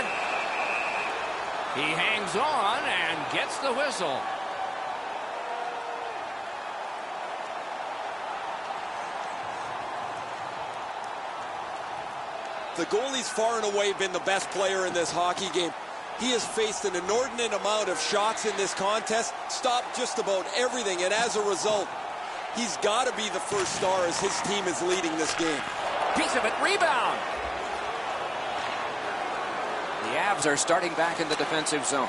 He hangs on and gets the whistle. The goalie's far and away been the best player in this hockey game. He has faced an inordinate amount of shots in this contest, stopped just about everything, and as a result, he's got to be the first star as his team is leading this game. Piece of it, rebound. The Avs are starting back in the defensive zone.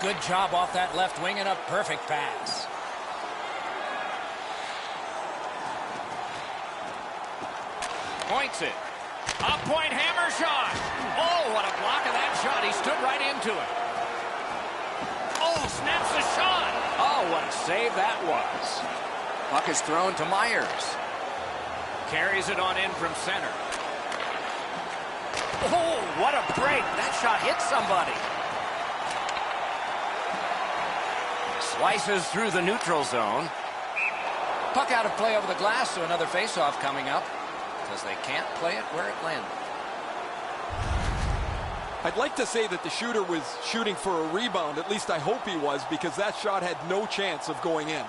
Good job off that left wing and a perfect pass. Points it. A point hammer shot. Oh, what a block of that shot. He stood right into it. Oh, snaps the shot. Oh, what a save that was. Puck is thrown to Myers. Carries it on in from center. Oh, what a break. That shot hit somebody. Slices through the neutral zone. Puck out of play over the glass, so another faceoff coming up. Because they can't play it where it landed. I'd like to say that the shooter was shooting for a rebound. At least I hope he was, because that shot had no chance of going in.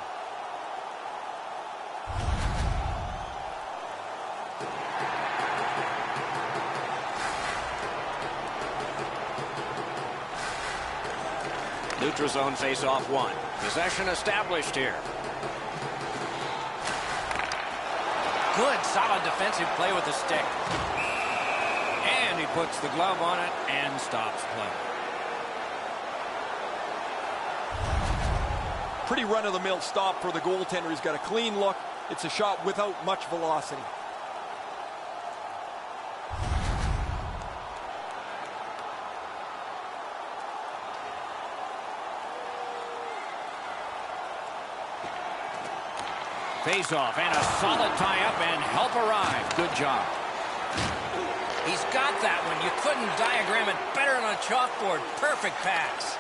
Neutral zone face-off one. Possession established here. Good, solid defensive play with the stick. And he puts the glove on it and stops play. Pretty run-of-the-mill stop for the goaltender. He's got a clean look. It's a shot without much velocity. Face-off and a solid tie-up and help arrive. Good job. He's got that one. You couldn't diagram it better on a chalkboard. Perfect pass.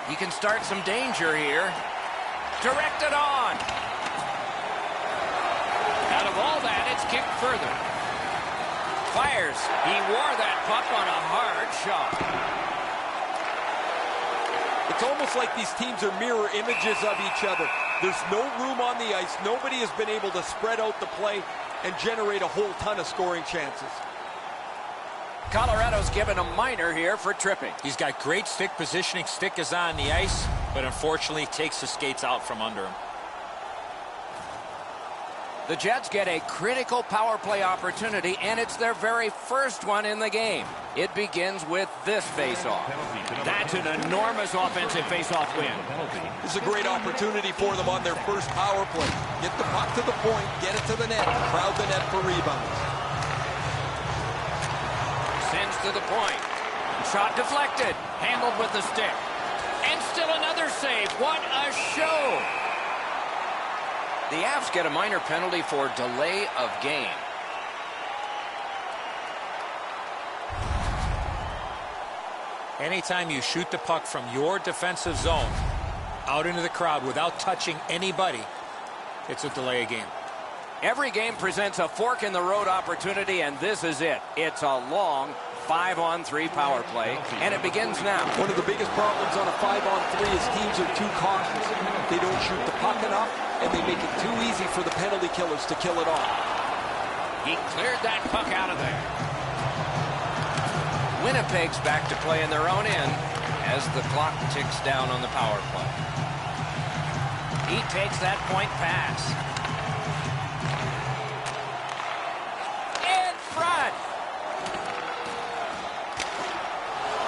He can start some danger here. Directed on. Out of all that, it's kicked further. Fires. He wore that puck on a hard shot. It's almost like these teams are mirror images of each other. There's no room on the ice. Nobody has been able to spread out the play and generate a whole ton of scoring chances. Colorado's given a minor here for tripping. He's got great stick positioning. Stick is on the ice, but unfortunately takes the skates out from under him. The Jets get a critical power play opportunity, and it's their very first one in the game. It begins with this faceoff. That's an enormous offensive faceoff win. This is a great opportunity for them on their first power play. Get the puck to the point, get it to the net, crowd the net for rebounds. Sends to the point. Shot deflected. Handled with the stick. save. What a show. The Avs get a minor penalty for delay of game. Anytime you shoot the puck from your defensive zone out into the crowd without touching anybody, it's a delay of game. Every game presents a fork-in-the-road opportunity, and this is it. It's a long 5-on-3 power play, and it begins now. One of the biggest problems on a 5-on-3 is teams are too cautious. They don't shoot the puck enough, and they make it too easy for the penalty killers to kill it off. He cleared that puck out of there. Winnipeg's back to play in their own end as the clock ticks down on the power play. He takes that point pass. In front.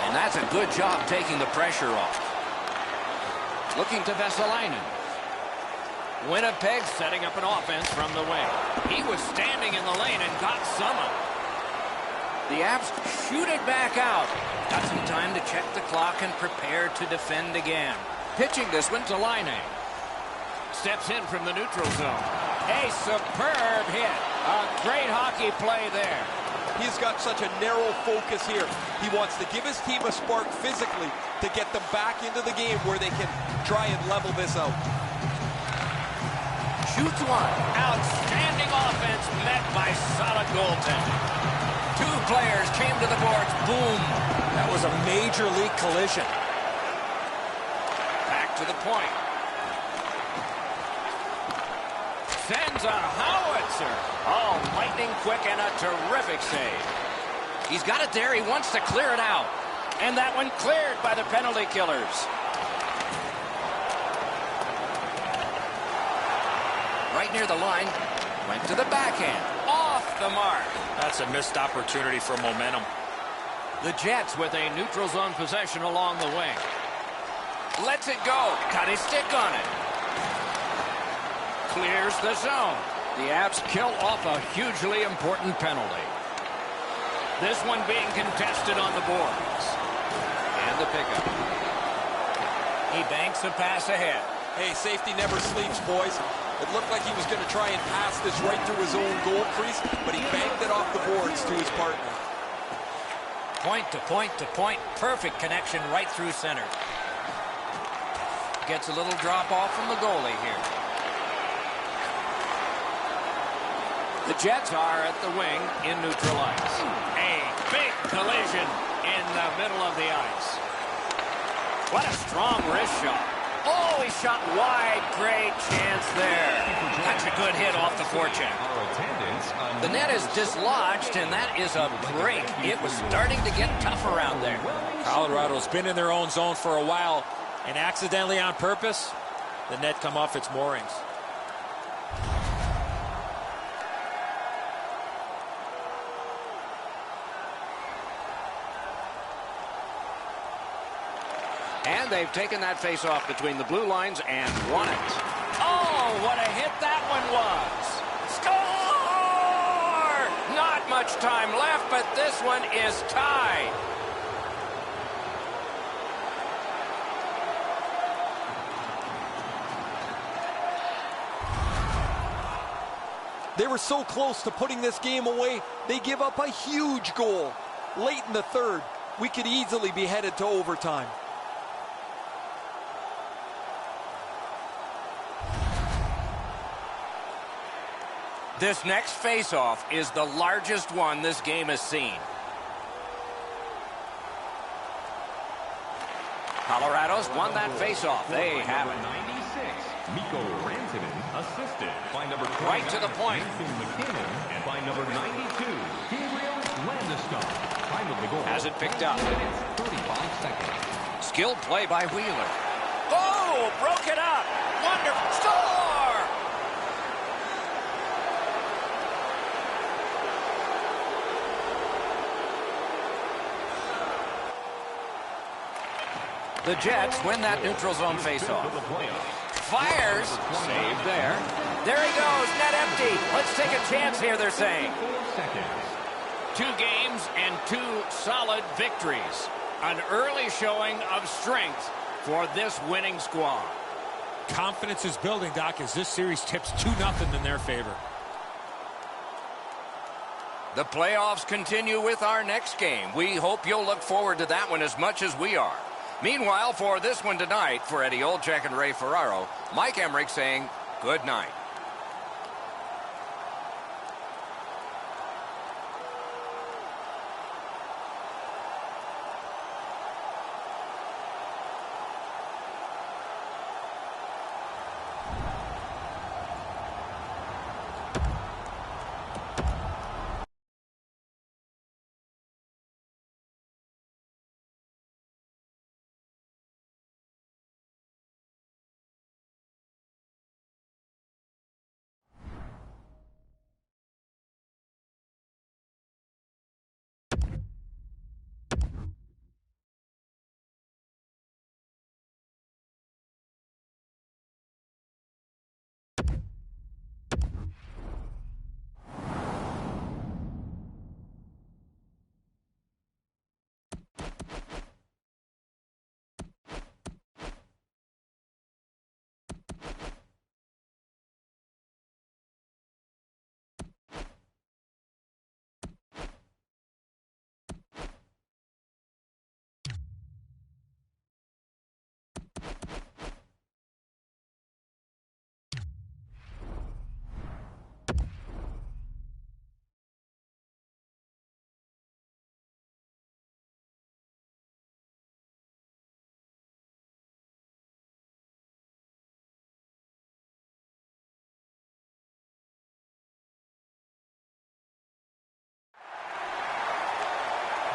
And that's a good job taking the pressure off. Looking to Vesalainen. Winnipeg setting up an offense from the wing. He was standing in the lane and got summoned. The Avs shoot it back out. Got some time to check the clock and prepare to defend again. Pitching this one to Laine. Steps in from the neutral zone. A superb hit. A great hockey play there. He's got such a narrow focus here. He wants to give his team a spark physically to get them back into the game where they can try and level this out. Shoots one. Outstanding offense met by solid goaltending. Two players came to the boards. Boom. That was a major league collision. Back to the point. Sends a howitzer. Oh, lightning quick and a terrific save. He's got it there. He wants to clear it out. And that one cleared by the penalty killers. Right near the line. Went to the backhand. Off the mark. That's a missed opportunity for momentum. The Jets with a neutral zone possession along the wing. Lets it go. Got his stick on it. Clears the zone. The Avs kill off a hugely important penalty. This one being contested on the boards. And the pickup. He banks a pass ahead. Hey, safety never sleeps, boys. It looked like he was going to try and pass this right through his own goal crease, but he banked it off the boards to his partner. Point to point to point. Perfect connection right through center. Gets a little drop off from the goalie here. The Jets are at the wing in neutral ice. A big collision in the middle of the ice. What a strong wrist shot. Oh, he shot wide. Great chance there. That's a good hit off the forecheck. The net is dislodged, and that is a break. It was starting to get tough around there. Colorado's been in their own zone for a while, and accidentally on purpose, the net come off its moorings. And they've taken that face-off between the blue lines and won it. Oh, what a hit that one was. Score! Not much time left, but this one is tied. They were so close to putting this game away, they give up a huge goal. Late in the third, we could easily be headed to overtime. This next face-off is the largest one this game has seen. Colorado's won that face-off. They have it. 96, Mikko Rantanen, assisted by number 20, Right to the point. McKinnon, and by number 92, Gabriel Landeskog. Time of the goal. Has it picked up. 35 seconds. Skilled play by Wheeler. Oh, broke it up. Wonderful. Score! The Jets win that neutral zone faceoff. Fires. Save there. There he goes. Net empty. Let's take a chance here, they're saying. 2 games and 2 solid victories. An early showing of strength for this winning squad. Confidence is building, Doc, as this series tips 2-0 in their favor. The playoffs continue with our next game. We hope you'll look forward to that one as much as we are. Meanwhile, for this one tonight, for Eddie Olczyk and Ray Ferraro, Mike Emmerich saying good night.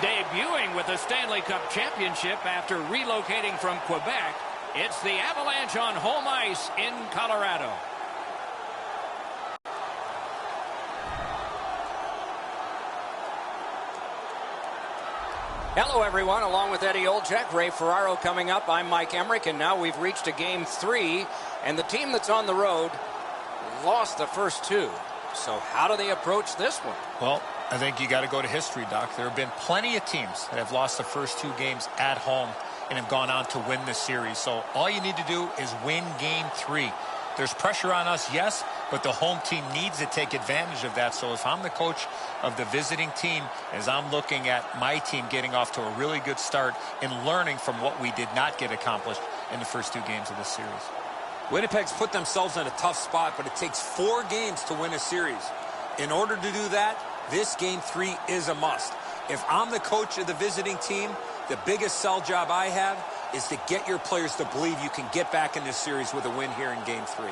Debuting with the Stanley Cup championship after relocating from Quebec, it's the Avalanche on home ice in Colorado. Hello, everyone. Along with Eddie Olczyk, Ray Ferraro coming up. I'm Mike Emmerich, and now we've reached a Game 3, and the team that's on the road lost the first two. So how do they approach this one? Well, I think you got to go to history, Doc. There have been plenty of teams that have lost the first two games at home and have gone on to win this series. So all you need to do is win Game 3. There's pressure on us, yes, but the home team needs to take advantage of that. So if I'm the coach of the visiting team, as I'm looking at my team getting off to a really good start and learning from what we did not get accomplished in the first two games of this series. Winnipeg's put themselves in a tough spot, but it takes 4 games to win a series. In order to do that, this Game 3 is a must. If I'm the coach of the visiting team, the biggest sell job I have is to get your players to believe you can get back in this series with a win here in Game 3.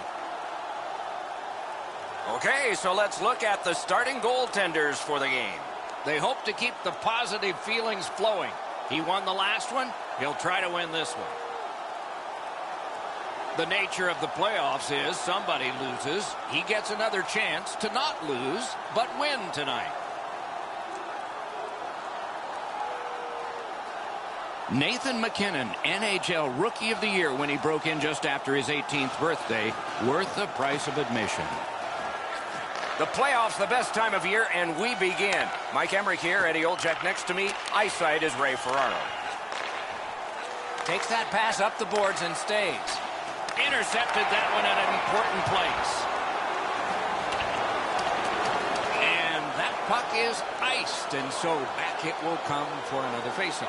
Okay, so let's look at the starting goaltenders for the game. They hope to keep the positive feelings flowing. He won the last one. He'll try to win this one. The nature of the playoffs is somebody loses. He gets another chance to not lose, but win tonight. Nathan MacKinnon, NHL Rookie of the Year when he broke in just after his 18th birthday, worth the price of admission. The playoffs, the best time of year, and we begin. Mike Emmerich here, Eddie Olczyk next to me. Eyesight is Ray Ferraro. Takes that pass up the boards and stays. Intercepted that one at an important place. And that puck is iced, and so back it will come for another faceoff.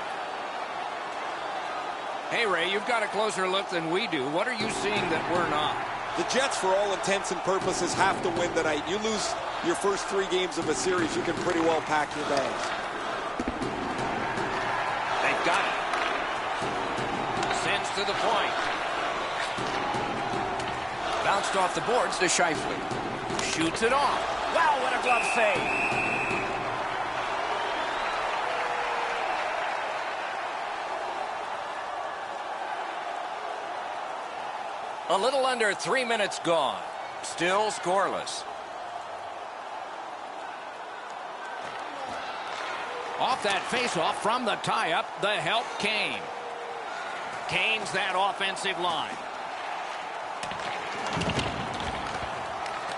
Hey, Ray, you've got a closer look than we do. What are you seeing that we're not? The Jets, for all intents and purposes, have to win tonight. You lose your first 3 games of a series, you can pretty well pack your bags. They've got it. Sends to the point. Bounced off the boards to Scheifele. Shoots it off. Wow, what a glove save. A little under 3 minutes gone. Still scoreless. Off that faceoff from the tie-up, the help came. Kane's that offensive line.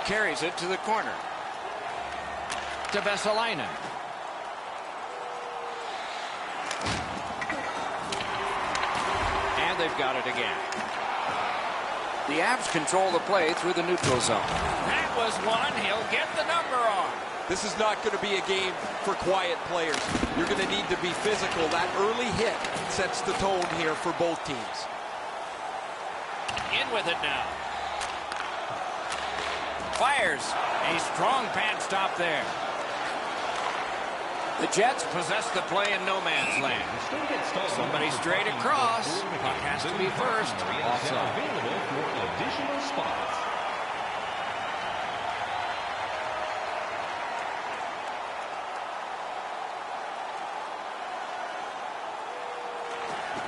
Carries it to the corner. To Vesalainen. And they've got it again. The Avs control the play through the neutral zone. That was one. He'll get the number on. This is not going to be a game for quiet players. You're going to need to be physical. That early hit sets the tone here for both teams. In with it now. Fires. A strong pad stop there. The Jets possess the play in no man's land. Somebody straight across. Puck has to be first. Offside. Available for additional spots.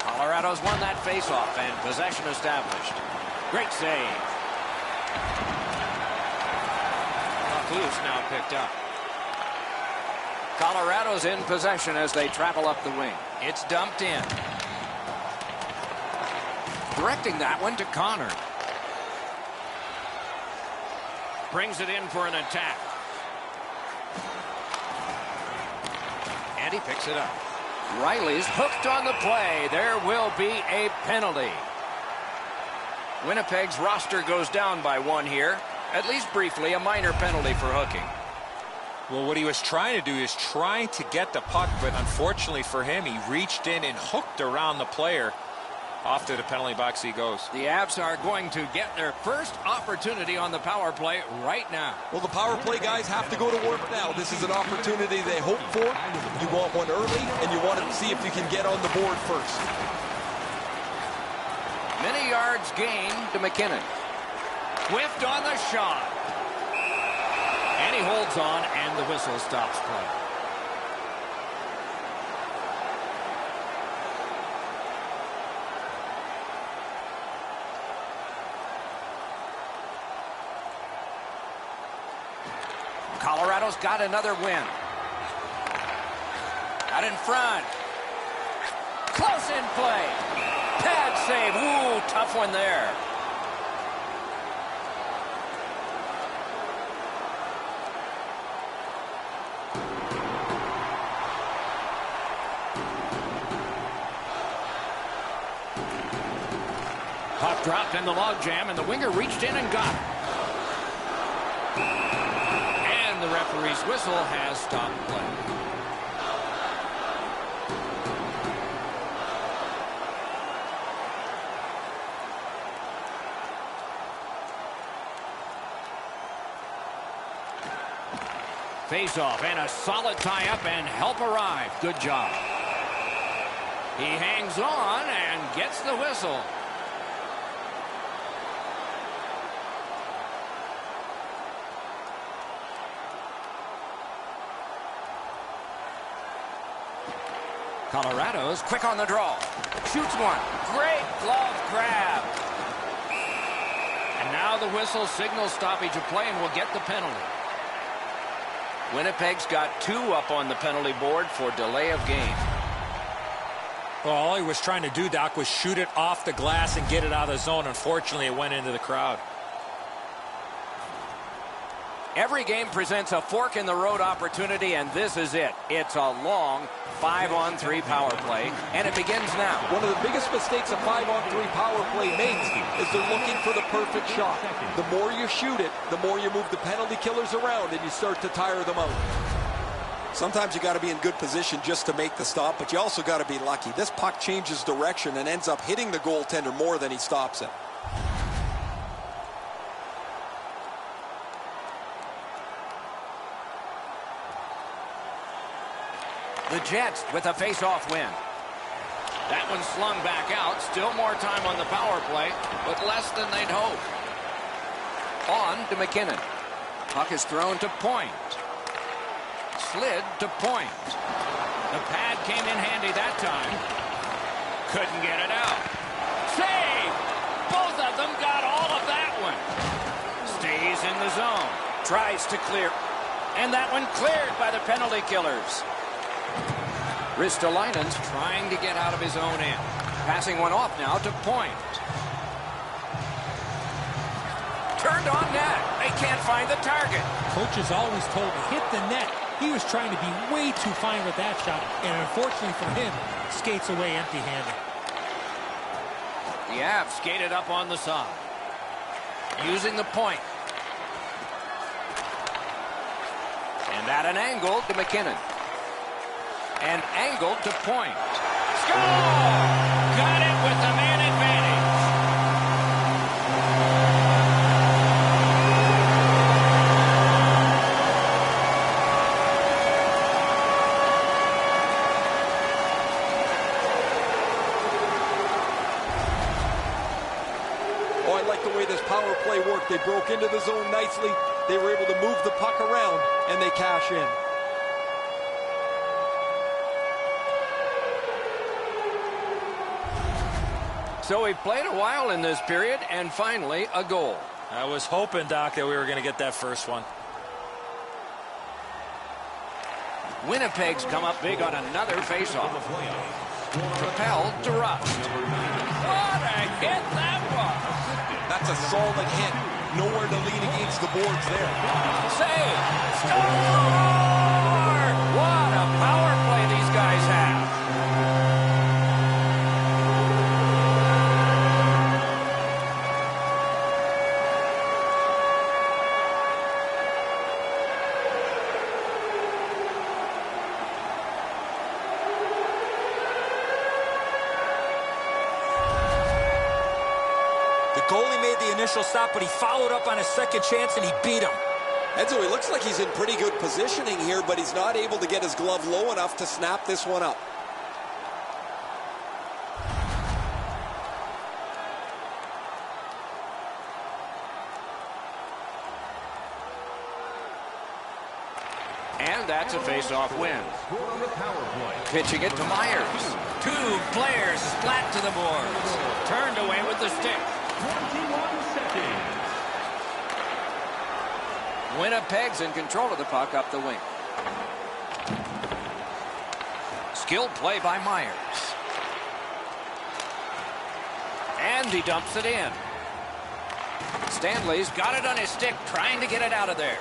Colorado's won that faceoff and possession established. Great save. Puck loose now picked up. Colorado's in possession as they travel up the wing. It's dumped in. Directing that one to Connor. Brings it in for an attack. And he picks it up. Riley's hooked on the play. There will be a penalty. Winnipeg's roster goes down by one here. At least briefly, a minor penalty for hooking. Well, what he was trying to do is trying to get the puck, but unfortunately for him, he reached in and hooked around the player. Off to the penalty box he goes. The Avs are going to get their first opportunity on the power play right now. Well, the power play guys have to go to work now. This is an opportunity they hope for. You want one early, and you want to see if you can get on the board first. Many yards gained to McKinnon. Whiffed on the shot. And he holds on, and the whistle stops play. Colorado's got another win. Out in front. Close in play. Pad save. Ooh, tough one there. Puck dropped in the logjam, and the winger reached in and got it. And the referee's whistle has stopped play. Face-off and a solid tie-up, and help arrive. Good job. He hangs on and gets the whistle. Colorado's quick on the draw. Shoots one. Great glove grab. And now the whistle signals stoppage of play and will get the penalty. Winnipeg's got 2 up on the penalty board for delay of game. Well, all he was trying to do, Doc, was shoot it off the glass and get it out of the zone. Unfortunately, it went into the crowd. Every game presents a fork-in-the-road opportunity, and this is it. It's a long 5-on-3 power play, and it begins now. One of the biggest mistakes a 5-on-3 power play makes is they're looking for the perfect shot. The more you shoot it, the more you move the penalty killers around, and you start to tire them out. Sometimes you got to be in good position just to make the stop, but you also got to be lucky. This puck changes direction and ends up hitting the goaltender more than he stops it. The Jets with a face-off win. That one slung back out. Still more time on the power play, but less than they'd hope. On to McKinnon. Puck is thrown to point. Slid to point. The pad came in handy that time. Couldn't get it out. Save! Both of them got all of that one. Stays in the zone. Tries to clear. And that one cleared by the penalty killers. Ristolainen's trying to get out of his own end. Passing one off now to point. Turned on net. They can't find the target. Coach is always told to hit the net. He was trying to be way too fine with that shot, and unfortunately for him, skates away empty-handed. The Avs skated up on the side. Using the point. And at an angle to McKinnon. And angled to point. Score! Got it with the man advantage. Oh, I like the way this power play worked. They broke into the zone nicely. They were able to move the puck around, and they cash in. So we played a while in this period, and finally a goal. I was hoping, Doc, that we were going to get that first one. Winnipeg's come up big on another faceoff. Propelled to Rust. What a hit that was! That's a solid hit. Nowhere to lean against the boards there. Save! Score! What a power play these guys have. Goalie made the initial stop, but he followed up on a second chance, and he beat him. Enzo, he looks like he's in pretty good positioning here, but he's not able to get his glove low enough to snap this one up. And that's a face-off win. Pitching it to Myers. Two players splat to the boards. Turned away with the stick. 21 seconds. Winnipeg's in control of the puck up the wing. Skilled play by Myers. And he dumps it in. Stanley's got it on his stick, trying to get it out of there.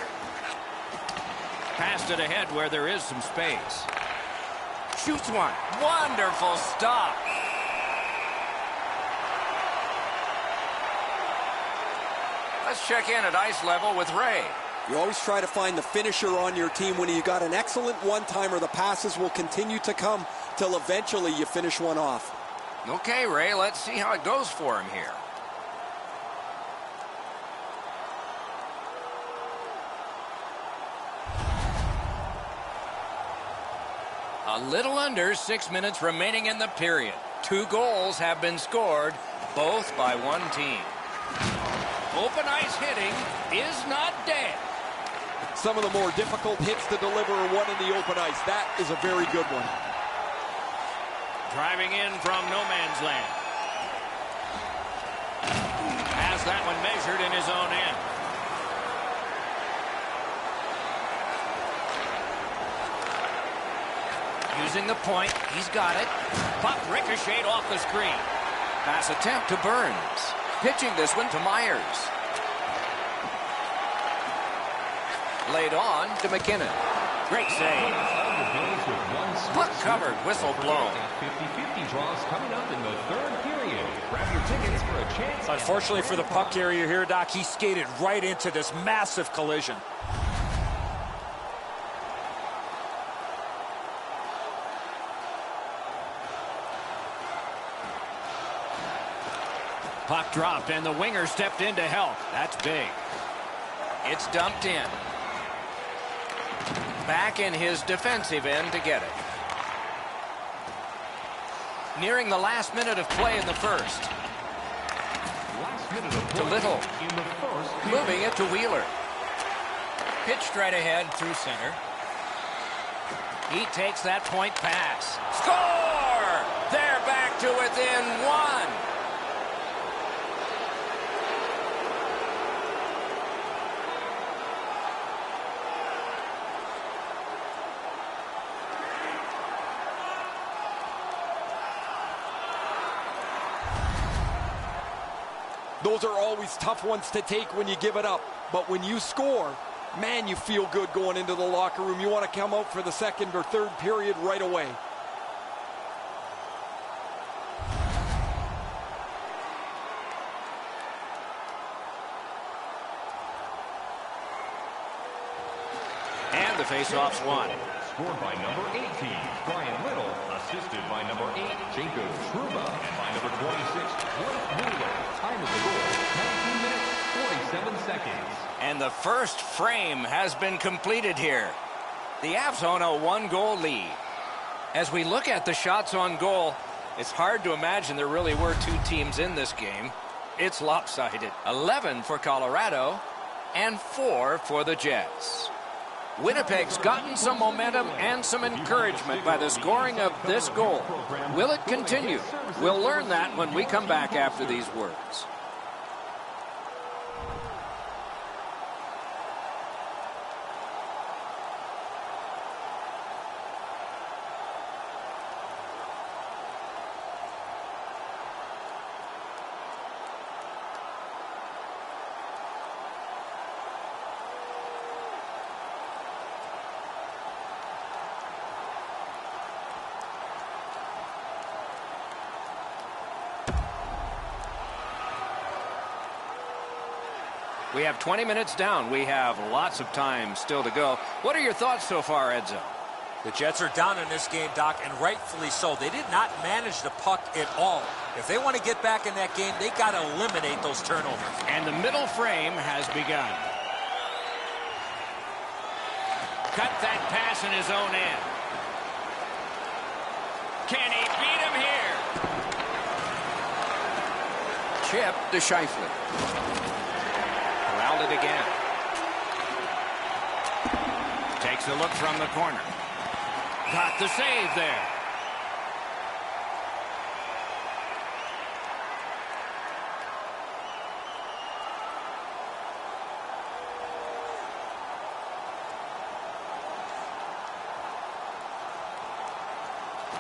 Passed it ahead where there is some space. Shoots one. Wonderful stop. Let's check in at ice level with Ray. You always try to find the finisher on your team. When you got an excellent one-timer, the passes will continue to come till eventually you finish one off. Okay, Ray, let's see how it goes for him here. A little under 6 minutes remaining in the period. 2 goals have been scored, both by one team. Open ice hitting is not dead. Some of the more difficult hits to deliver are one in the open ice. That is a very good one. Driving in from no man's land. Has that one measured in his own end. Using the point, he's got it. Puck ricocheted off the screen. Pass attempt to Burns. Pitching this one to Myers. Laid on to McKinnon. Great save. Puck covered, whistle blown. 50-50 draws coming up in the third period. Grab your tickets for a chance. Unfortunately for the puck carrier here, Doc, he skated right into this massive collision. Puck dropped, and the winger stepped in to help. That's big. It's dumped in. Back in his defensive end to get it. Nearing the last minute of play in the first. To Little. Moving it to Wheeler. Pitched right ahead through center. He takes that point pass. Score! They're back to within one. Those are always tough ones to take when you give it up. But when you score, man, you feel good going into the locker room. You want to come out for the second or third period right away. And the faceoff's won. Scored by number 18, Brian Little. Assisted by number 8, Jacob Trouba. And by number 26, Blake Wheeler. Time of the goal, 19 minutes, 47 seconds. And the first frame has been completed here. The Avs own a 1-goal lead. As we look at the shots on goal, it's hard to imagine there really were two teams in this game. It's lopsided. 11 for Colorado and 4 for the Jets. Winnipeg's gotten some momentum and some encouragement by the scoring of this goal. Will it continue? We'll learn that when we come back after these words. We have 20 minutes down. We have lots of time still to go. What are your thoughts so far, Edzo? The Jets are down in this game, Doc, and rightfully so. They did not manage the puck at all. If they want to get back in that game, they got to eliminate those turnovers. And the middle frame has begun. Cut that pass in his own end. Can he beat him here? Chip to Scheifele. Corralled it again. Takes a look from the corner. Got the save there.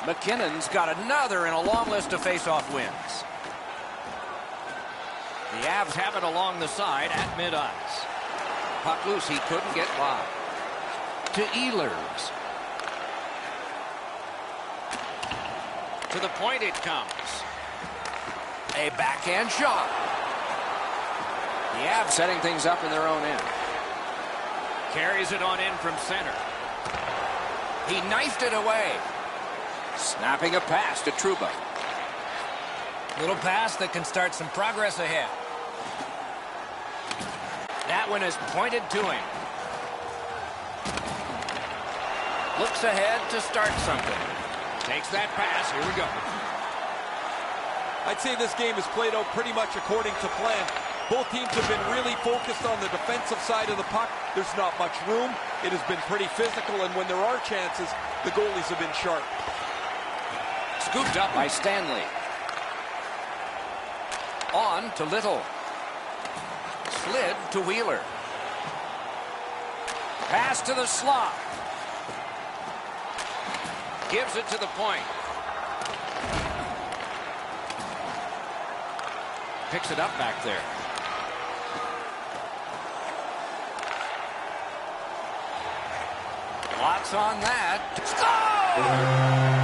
McKinnon's got another in a long list of face-off wins. The Avs have it along the side at mid-ice. Puck loose, he couldn't get by. To Ehlers. To the point it comes. A backhand shot. The Avs setting things up in their own end. Carries it on in from center. He knifed it away. Snapping a pass to Trouba. Little pass that can start some progress ahead. That one is pointed to him. Looks ahead to start something. Takes that pass. Here we go. I'd say this game has played out pretty much according to plan. Both teams have been really focused on the defensive side of the puck. There's not much room. It has been pretty physical, and when there are chances, the goalies have been sharp. Scooped up by Stanley. On to Little. Slid to Wheeler. Pass to the slot. Gives it to the point. Picks it up back there. Lots on that. Score!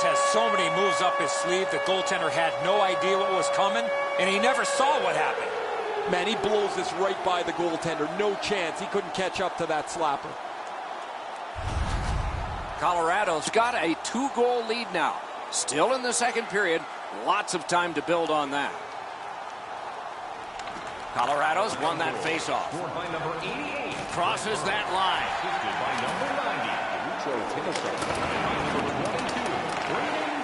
Has so many moves up his sleeve, the goaltender had no idea what was coming, and he never saw what happened. Man, he blows this right by the goaltender. No chance. He couldn't catch up to that slapper. Colorado's got a 2-goal lead now. Still in the second period. Lots of time to build on that. Colorado's won that faceoff. By number 88. Crosses that line. By number 90, Lucho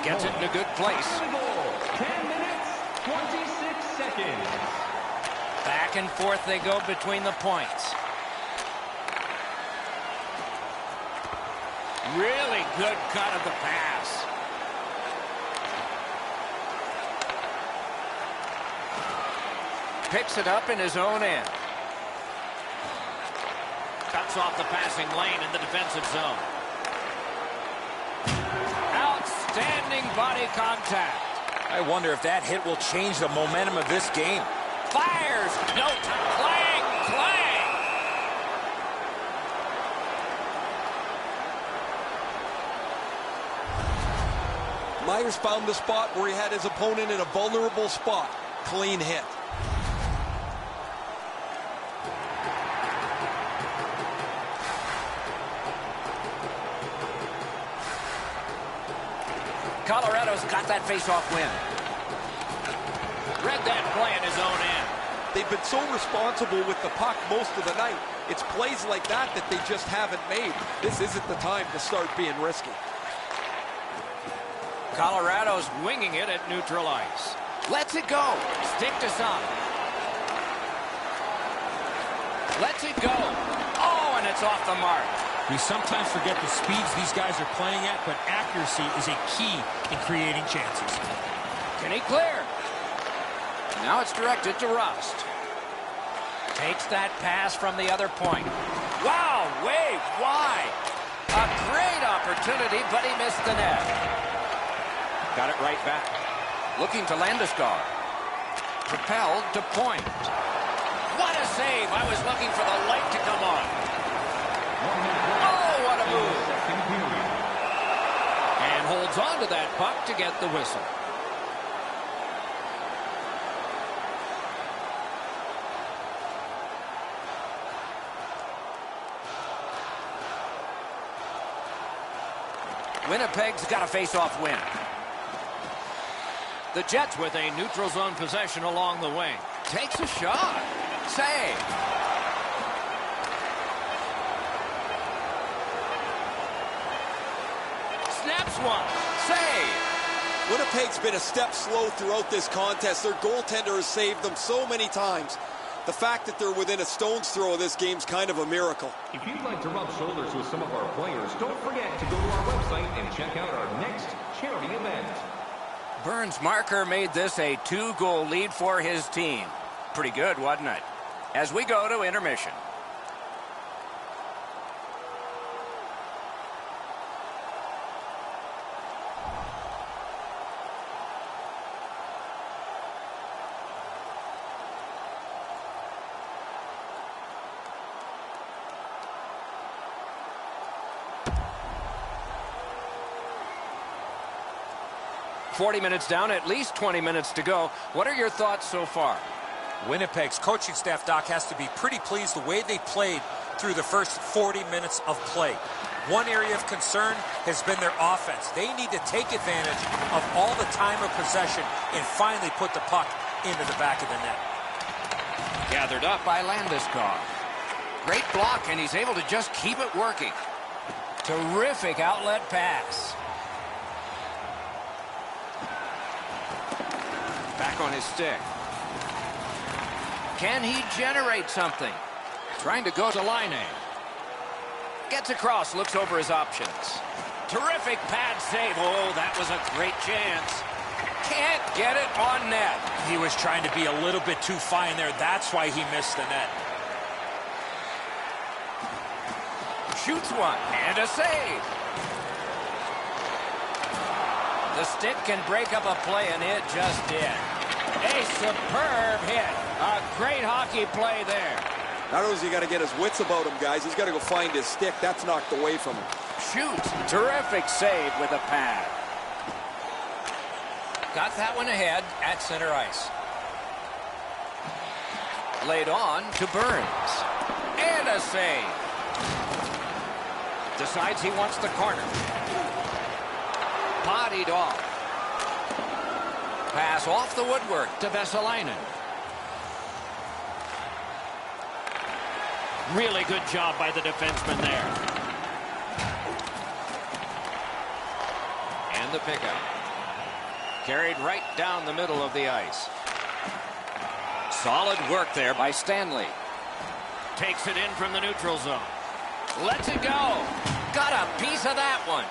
Gets it in a good place. 10 minutes, 26 seconds. Back and forth they go between the points. Really good cut of the pass. Picks it up in his own end. Cuts off the passing lane in the defensive zone. Outstanding body contact. I wonder if that hit will change the momentum of this game. Fires! No time. Clang! Clang! Myers found the spot where he had his opponent in a vulnerable spot. Clean hit. Colorado's got that face-off win. Read that play in his own end. They've been so responsible with the puck most of the night. It's plays like that that they just haven't made. This isn't the time to start being risky. Colorado's winging it at neutral ice. Lets it go. Stick to some. Lets it go. Oh, and it's off the mark. We sometimes forget the speeds these guys are playing at, but accuracy is a key in creating chances. Can he clear? Now it's directed to Rust. Takes that pass from the other point. Wow, way wide. A great opportunity, but he missed the net. Got it right back. Looking to Landeskog. Propelled to point. What a save. I was looking for the light to come on. Oh, what a move. And holds on to that puck to get the whistle. Winnipeg's got a face-off win. The Jets with a neutral zone possession along the wing. Takes a shot. Save. Snaps one. Save. Winnipeg's been a step slow throughout this contest. Their goaltender has saved them so many times. The fact that they're within a stone's throw of this game's kind of a miracle. If you'd like to rub shoulders with some of our players, don't forget to go to our website and check out our next charity event. Burns' marker made this a 2-goal lead for his team. Pretty good, wasn't it? As we go to intermission. .40 minutes down, at least 20 minutes to go. What are your thoughts so far? Winnipeg's coaching staff, Doc, has to be pretty pleased the way they played through the first 40 minutes of play. One area of concern has been their offense. They need to take advantage of all the time of possession and finally put the puck into the back of the net. Gathered up by Landeskog. Great block, and he's able to just keep it working. Terrific outlet pass. Back on his stick. Can he generate something? Trying to go to Line. Gets across, looks over his options. Terrific pad save. Oh, that was a great chance. Can't get it on net. He was trying to be a little bit too fine there. That's why he missed the net. Shoots one, and a save. The stick can break up a play, and it just did. A superb hit. A great hockey play there. Not only has he got to get his wits about him, guys, he's got to go find his stick. That's knocked away from him. Shoots. Terrific save with a pad. Got that one ahead at center ice. Laid on to Burns. And a save. Decides he wants the corner. Bodied off. Pass off the woodwork to Vesalainen. Really good job by the defenseman there. And the pickup. Carried right down the middle of the ice. Solid work there by Stanley. Takes it in from the neutral zone. Lets it go. Got a piece of that one.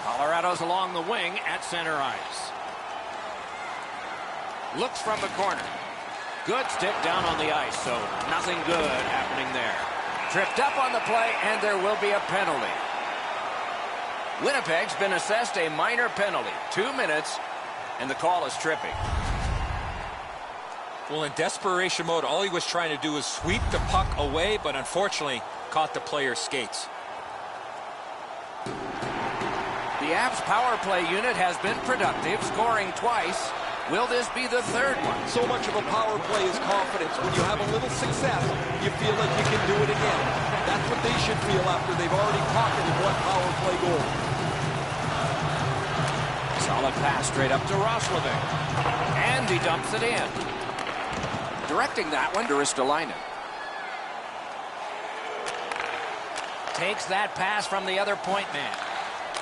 Colorado's along the wing at center ice. Looks from the corner. Good stick down on the ice, so nothing good happening there. Tripped up on the play, and there will be a penalty. Winnipeg's been assessed a minor penalty. 2 minutes, and the call is tripping. Well, in desperation mode, all he was trying to do was sweep the puck away, but unfortunately caught the player's skates. The Avs power play unit has been productive, scoring twice. Will this be the third one? So much of a power play is confidence. When you have a little success, you feel like you can do it again. That's what they should feel after they've already pocketed one power play goal. Solid pass straight up to Roslovic. And he dumps it in. Directing that one to Ristolainen. Takes that pass from the other point man.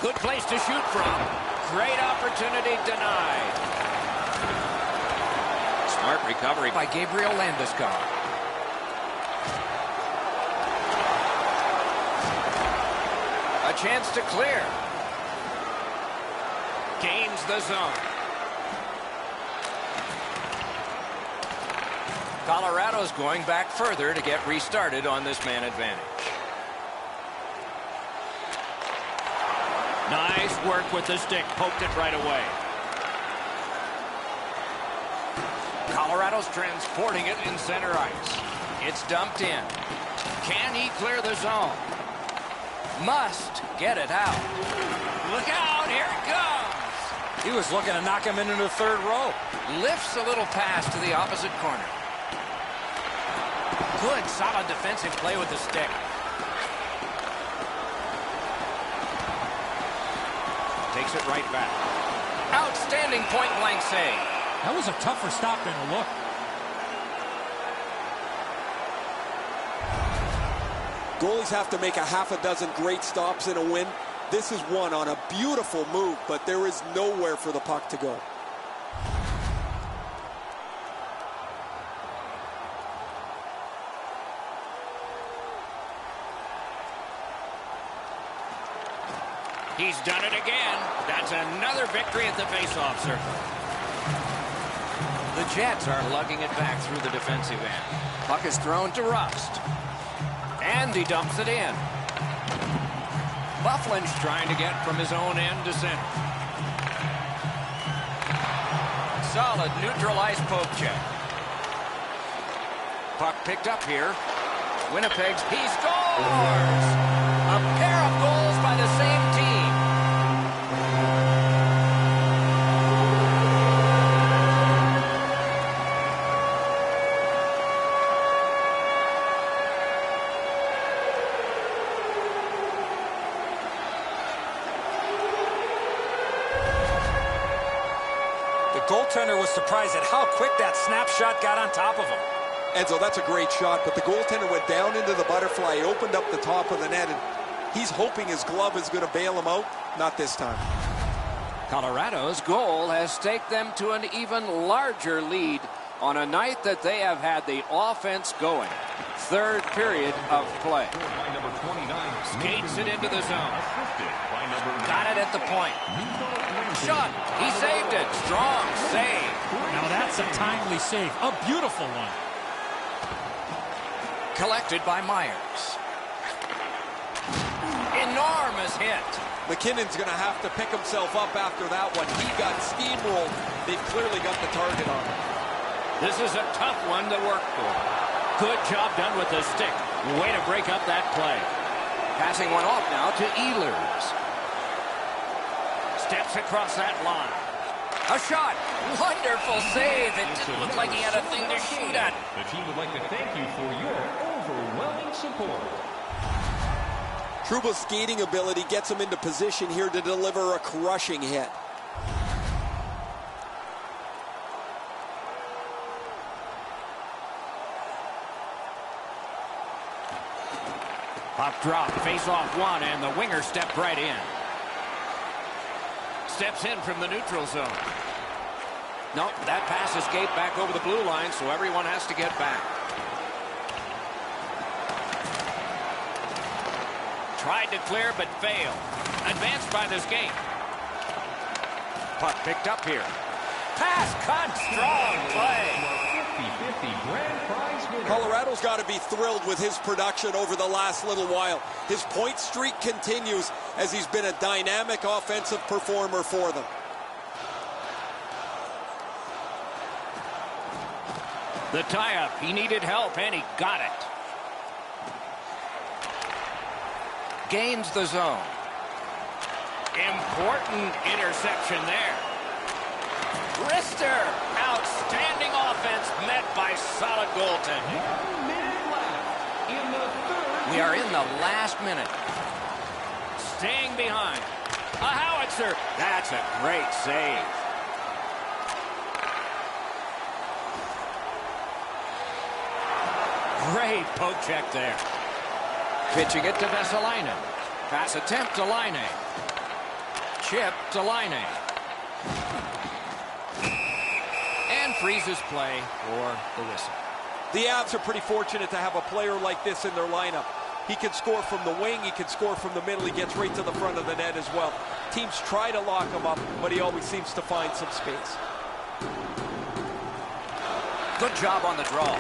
Good place to shoot from. Great opportunity denied. Smart recovery by Gabriel Landeskog. A chance to clear. Gains the zone. Colorado's going back further to get restarted on this man advantage. Nice work with the stick. Poked it right away. Colorado's transporting it in center ice. It's dumped in. Can he clear the zone? Must get it out. Look out, here it comes. He was looking to knock him into the third row. Lifts a little pass to the opposite corner. Good, solid defensive play with the stick. Takes it right back. Outstanding point-blank save. That was a tougher stop than a look. Goalies have to make a half a dozen great stops in a win. This is one on a beautiful move, but there is nowhere for the puck to go. He's done it again. That's another victory at the faceoff circle. The Jets are lugging it back through the defensive end. Puck is thrown to Rust. And he dumps it in. Bufflin's trying to get from his own end to center. Solid neutral ice poke check. Puck picked up here. Winnipeg's, he scores! A pair of goals by the same team. The goaltender was surprised at how quick that snapshot got on top of him. Enzo, that's a great shot, but the goaltender went down into the butterfly. He opened up the top of the net, and he's hoping his glove is going to bail him out. Not this time. Colorado's goal has staked them to an even larger lead on a night that they have had the offense going. Third period of play. Skates it into the zone. Got it at the point. Shot. He saved it. Strong save. Now that's a timely save. A beautiful one. Collected by Myers. Enormous hit. McKinnon's going to have to pick himself up after that one. He got steamrolled. They've clearly got the target on him. This is a tough one to work for. Good job done with the stick. Way to break up that play. Passing one off now to Ehlers. Steps across that line. A shot. Wonderful save. It didn't look like he had a thing to shoot at. The team would like to thank you for your overwhelming support. Trouba's skating ability gets him into position here to deliver a crushing hit. Puck drop, face off one, and the winger stepped right in. Steps in from the neutral zone. Nope, that pass escaped back over the blue line, so everyone has to get back. Tried to clear, but failed. Advanced by the skate. Puck picked up here. Pass cut, strong play. 50-50 grand prize winner. Colorado's got to be thrilled with his production over the last little while. His point streak continues as he's been a dynamic offensive performer for them. The tie-up. He needed help, and he got it. Gains the zone. Important interception there. Wrister. Outstanding offense met by solid goaltending. 1 minute left in the third. We are in the last minute. Staying behind. A howitzer. That's a great save. Great poke check there. Pitching it to Vesalainen. Pass attempt to Laine. Chip to Laine. And freezes play for the whistle. The Avs are pretty fortunate to have a player like this in their lineup. He can score from the wing, he can score from the middle, he gets right to the front of the net as well. Teams try to lock him up, but he always seems to find some space. Good job on the draw.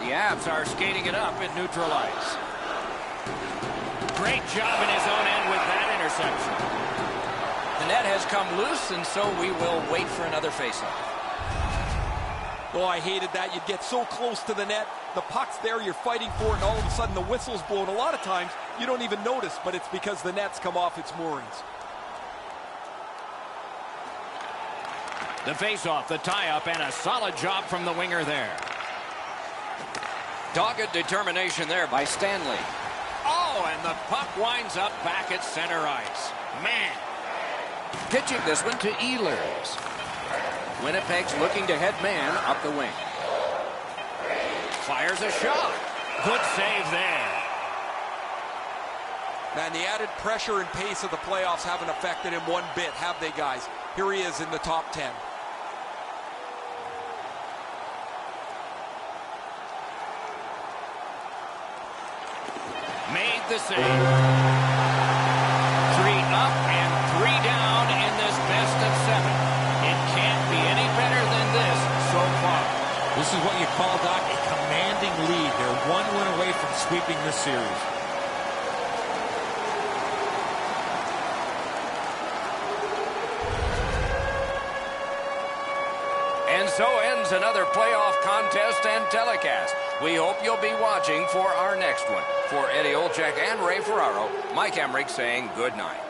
The Avs are skating it up at neutral ice. Great job in his own end with that interception. The net has come loose, and so we will wait for another faceoff. Oh, I hated that. You'd get so close to the net. The puck's there, you're fighting for it, and all of a sudden the whistle's blown. A lot of times, you don't even notice, but it's because the net's come off its moorings. The faceoff, the tie-up, and a solid job from the winger there. Dogged determination there by Stanley. Oh, and the puck winds up back at center ice. Man. Pitching this one to Ehlers. Winnipeg's looking to head man up the wing. Fires a shot. Good save there. Man, the added pressure and pace of the playoffs haven't affected him one bit, have they, guys? Here he is in the top 10. Made the save. 3 up and 3 down in this best of 7. It can't be any better than this so far. This is what you call, Doc, a commanding lead. They're 1 win away from sweeping this series. And so ends another playoff contest and telecast. We hope you'll be watching for our next one. For Eddie Olczyk and Ray Ferraro, Mike Emmerich saying good night.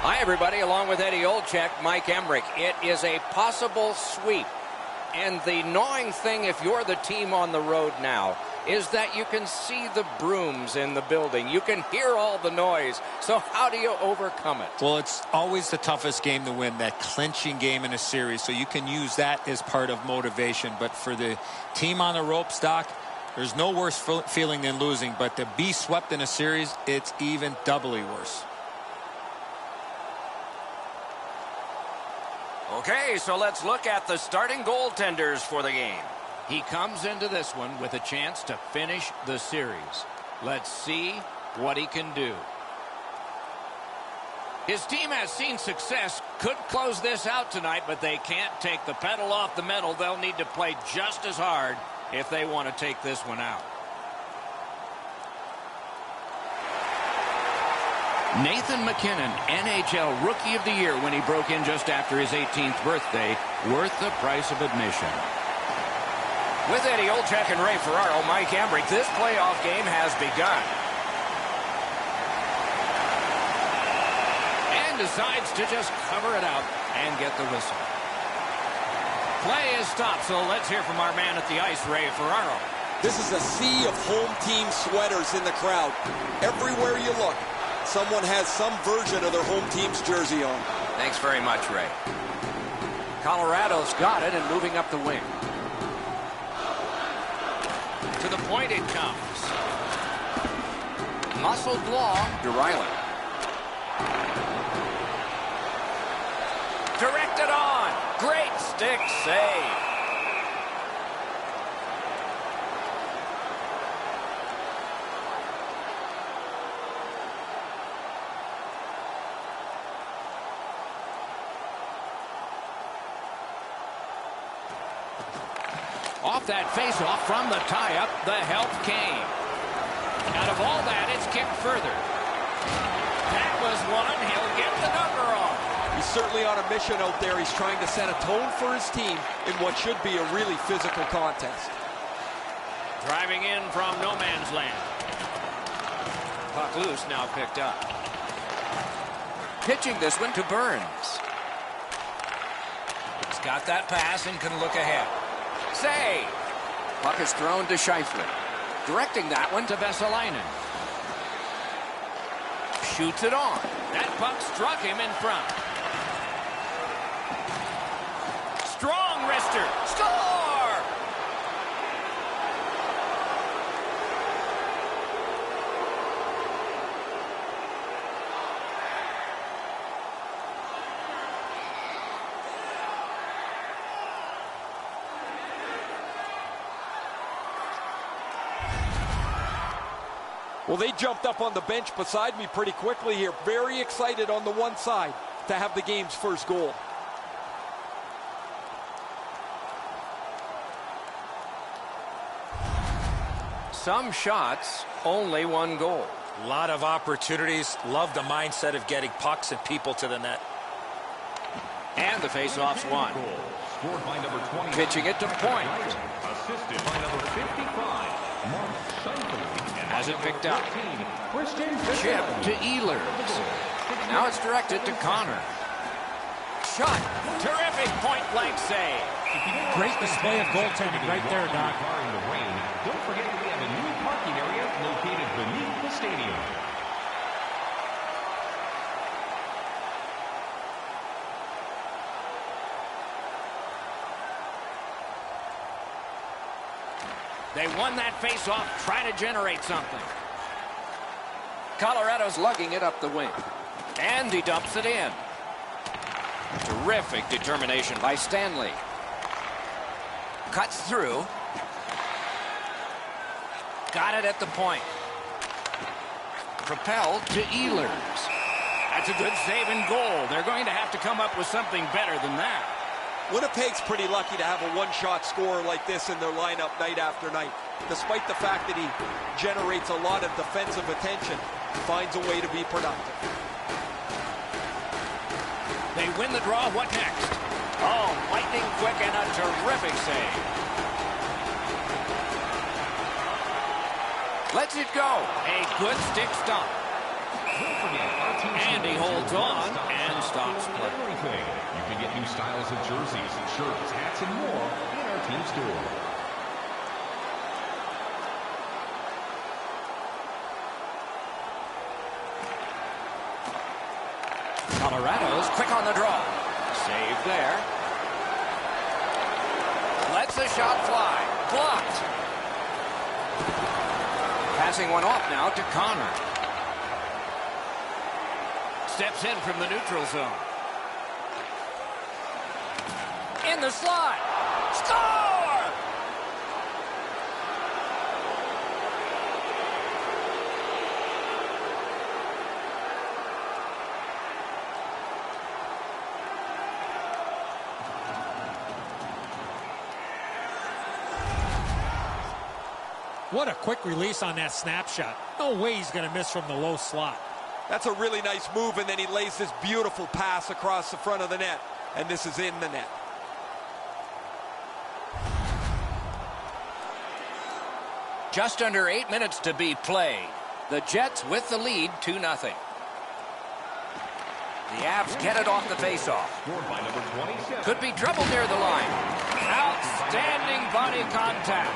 Hi, everybody. Along with Eddie Olczyk, Mike Emrick. It is a possible sweep. And the gnawing thing, if you're the team on the road now, is that you can see the brooms in the building. You can hear all the noise. So how do you overcome it? Well, it's always the toughest game to win, that clinching game in a series. So you can use that as part of motivation. But for the team on the ropes, Doc, there's no worse feeling than losing. But to be swept in a series, it's even doubly worse. Okay, so let's look at the starting goaltenders for the game. He comes into this one with a chance to finish the series. Let's see what he can do. His team has seen success, could close this out tonight, but they can't take the pedal off the metal. They'll need to play just as hard if they want to take this one out. Nathan MacKinnon, NHL Rookie of the Year when he broke in just after his 18th birthday, worth the price of admission. With Eddie Olczyk and Ray Ferraro, Mike Emrick, this playoff game has begun. And decides to just cover it out and get the whistle. Play is stopped, so let's hear from our man at the ice, Ray Ferraro. This is a sea of home team sweaters in the crowd. Everywhere you look, someone has some version of their home team's jersey on. Thanks very much, Ray. Colorado's got it and moving up the wing. To the point it comes. Muscled long to Riley. Directed on. Great stick save. Off that face-off from the tie-up, the help came. Out of all that, it's kicked further. That was one. He'll get the number off. He's certainly on a mission out there. He's trying to set a tone for his team in what should be a really physical contest. Driving in from no man's land. Puck loose, now picked up. Pitching this one to Burns. He's got that pass and can look ahead. Save. Puck is thrown to Scheifele. Directing that one to Vesalainen. Shoots it on. That puck struck him in front. Strong wrister. Score! Well, they jumped up on the bench beside me pretty quickly here. Very excited on the one side to have the game's first goal. Some shots, only one goal. A lot of opportunities. Love the mindset of getting pucks and people to the net. And the faceoff's won. Scored by number 20. Pitching it to point. Assisted by number 55. Mark Scheifele. Has it picked up. Chip to Ehlers. Now it's directed to Connor. Shot. Terrific point-blank save. Great display of goaltending right there, Doc. Don't forget we have a new parking area located beneath the stadium. They won that face-off, trying to generate something. Colorado's lugging it up the wing. And he dumps it in. Terrific determination by Stanley. Cuts through. Got it at the point. Propelled to Ehlers. That's a good save and goal. They're going to have to come up with something better than that. Winnipeg's pretty lucky to have a one-shot scorer like this in their lineup night after night. Despite the fact that he generates a lot of defensive attention, finds a way to be productive. They win the draw. What next? Oh, lightning quick and a terrific save. Lets it go. A good stick stop. And he holds on and stops play. Everything. You can get new styles of jerseys, shirts, hats, and more in our team store. Colorado's quick on the draw. Save there. Lets the shot fly. Blocked. Passing one off now to Connor. Steps in from the neutral zone. In the slot. Score! What a quick release on that snapshot. No way he's going to miss from the low slot. That's a really nice move, and then he lays this beautiful pass across the front of the net, and this is in the net. Just under 8 minutes to be played. The Jets with the lead, 2-0. The Avs get it off the faceoff. Could be trouble near the line. Outstanding body contact.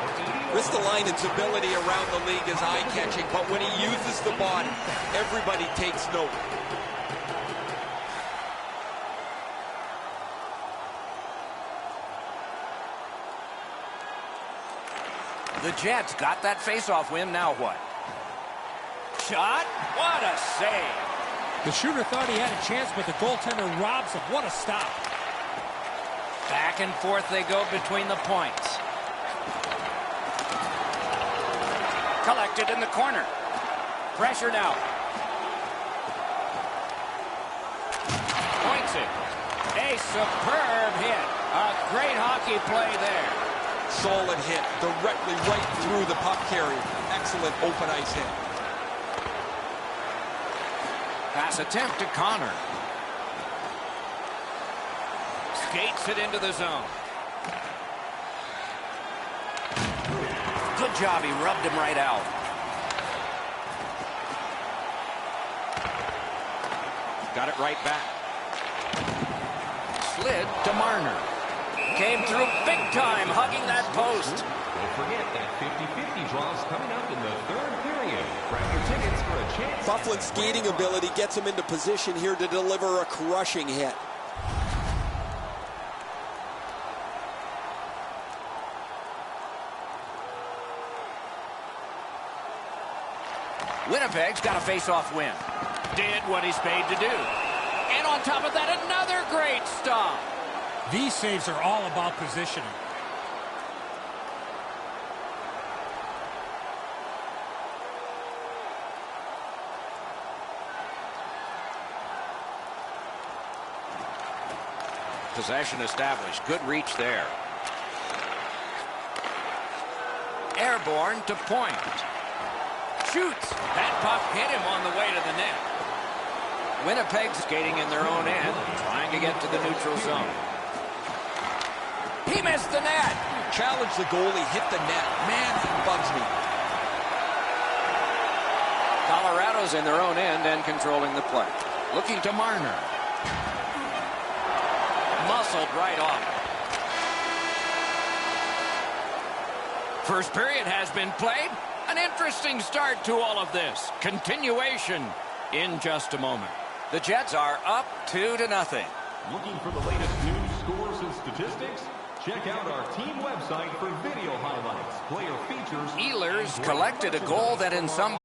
Ristolainen's ability around the league is eye-catching, but when he uses the body, everybody takes note. The Jets got that faceoff win. Now what? Shot? What a save. The shooter thought he had a chance, but the goaltender robs him. What a stop. Back and forth they go between the points. Collected in the corner. Pressure now. Points it. A superb hit. A great hockey play there. Solid hit, directly right through the puck carrier. Excellent open ice hit. Pass attempt to Connor. Skates it into the zone. Good job, he rubbed him right out. Got it right back. Slid to Marner. Came through big time, hugging that post. Don't forget that 50-50 draws coming up in the third period. Grab your tickets for a chance. Bufflin's skating ability gets him into position here to deliver a crushing hit. Winnipeg's got a face-off win. Did what he's paid to do. And on top of that, another great stop. These saves are all about positioning. Possession established. Good reach there. Airborne to point. Shoots. That puck hit him on the way to the net. Winnipeg skating in their own end, trying to get to the neutral zone. He missed the net. Challenge the goalie, hit the net. Man, he bugs me. Colorado's in their own end and controlling the play. Looking to Marner. Muscled right off. First period has been played. An interesting start to all of this. Continuation in just a moment. The Jets are up 2-0. Looking for the latest news, scores, and statistics? Check out our team website for video highlights, player features. Ehlers collected a goal that in some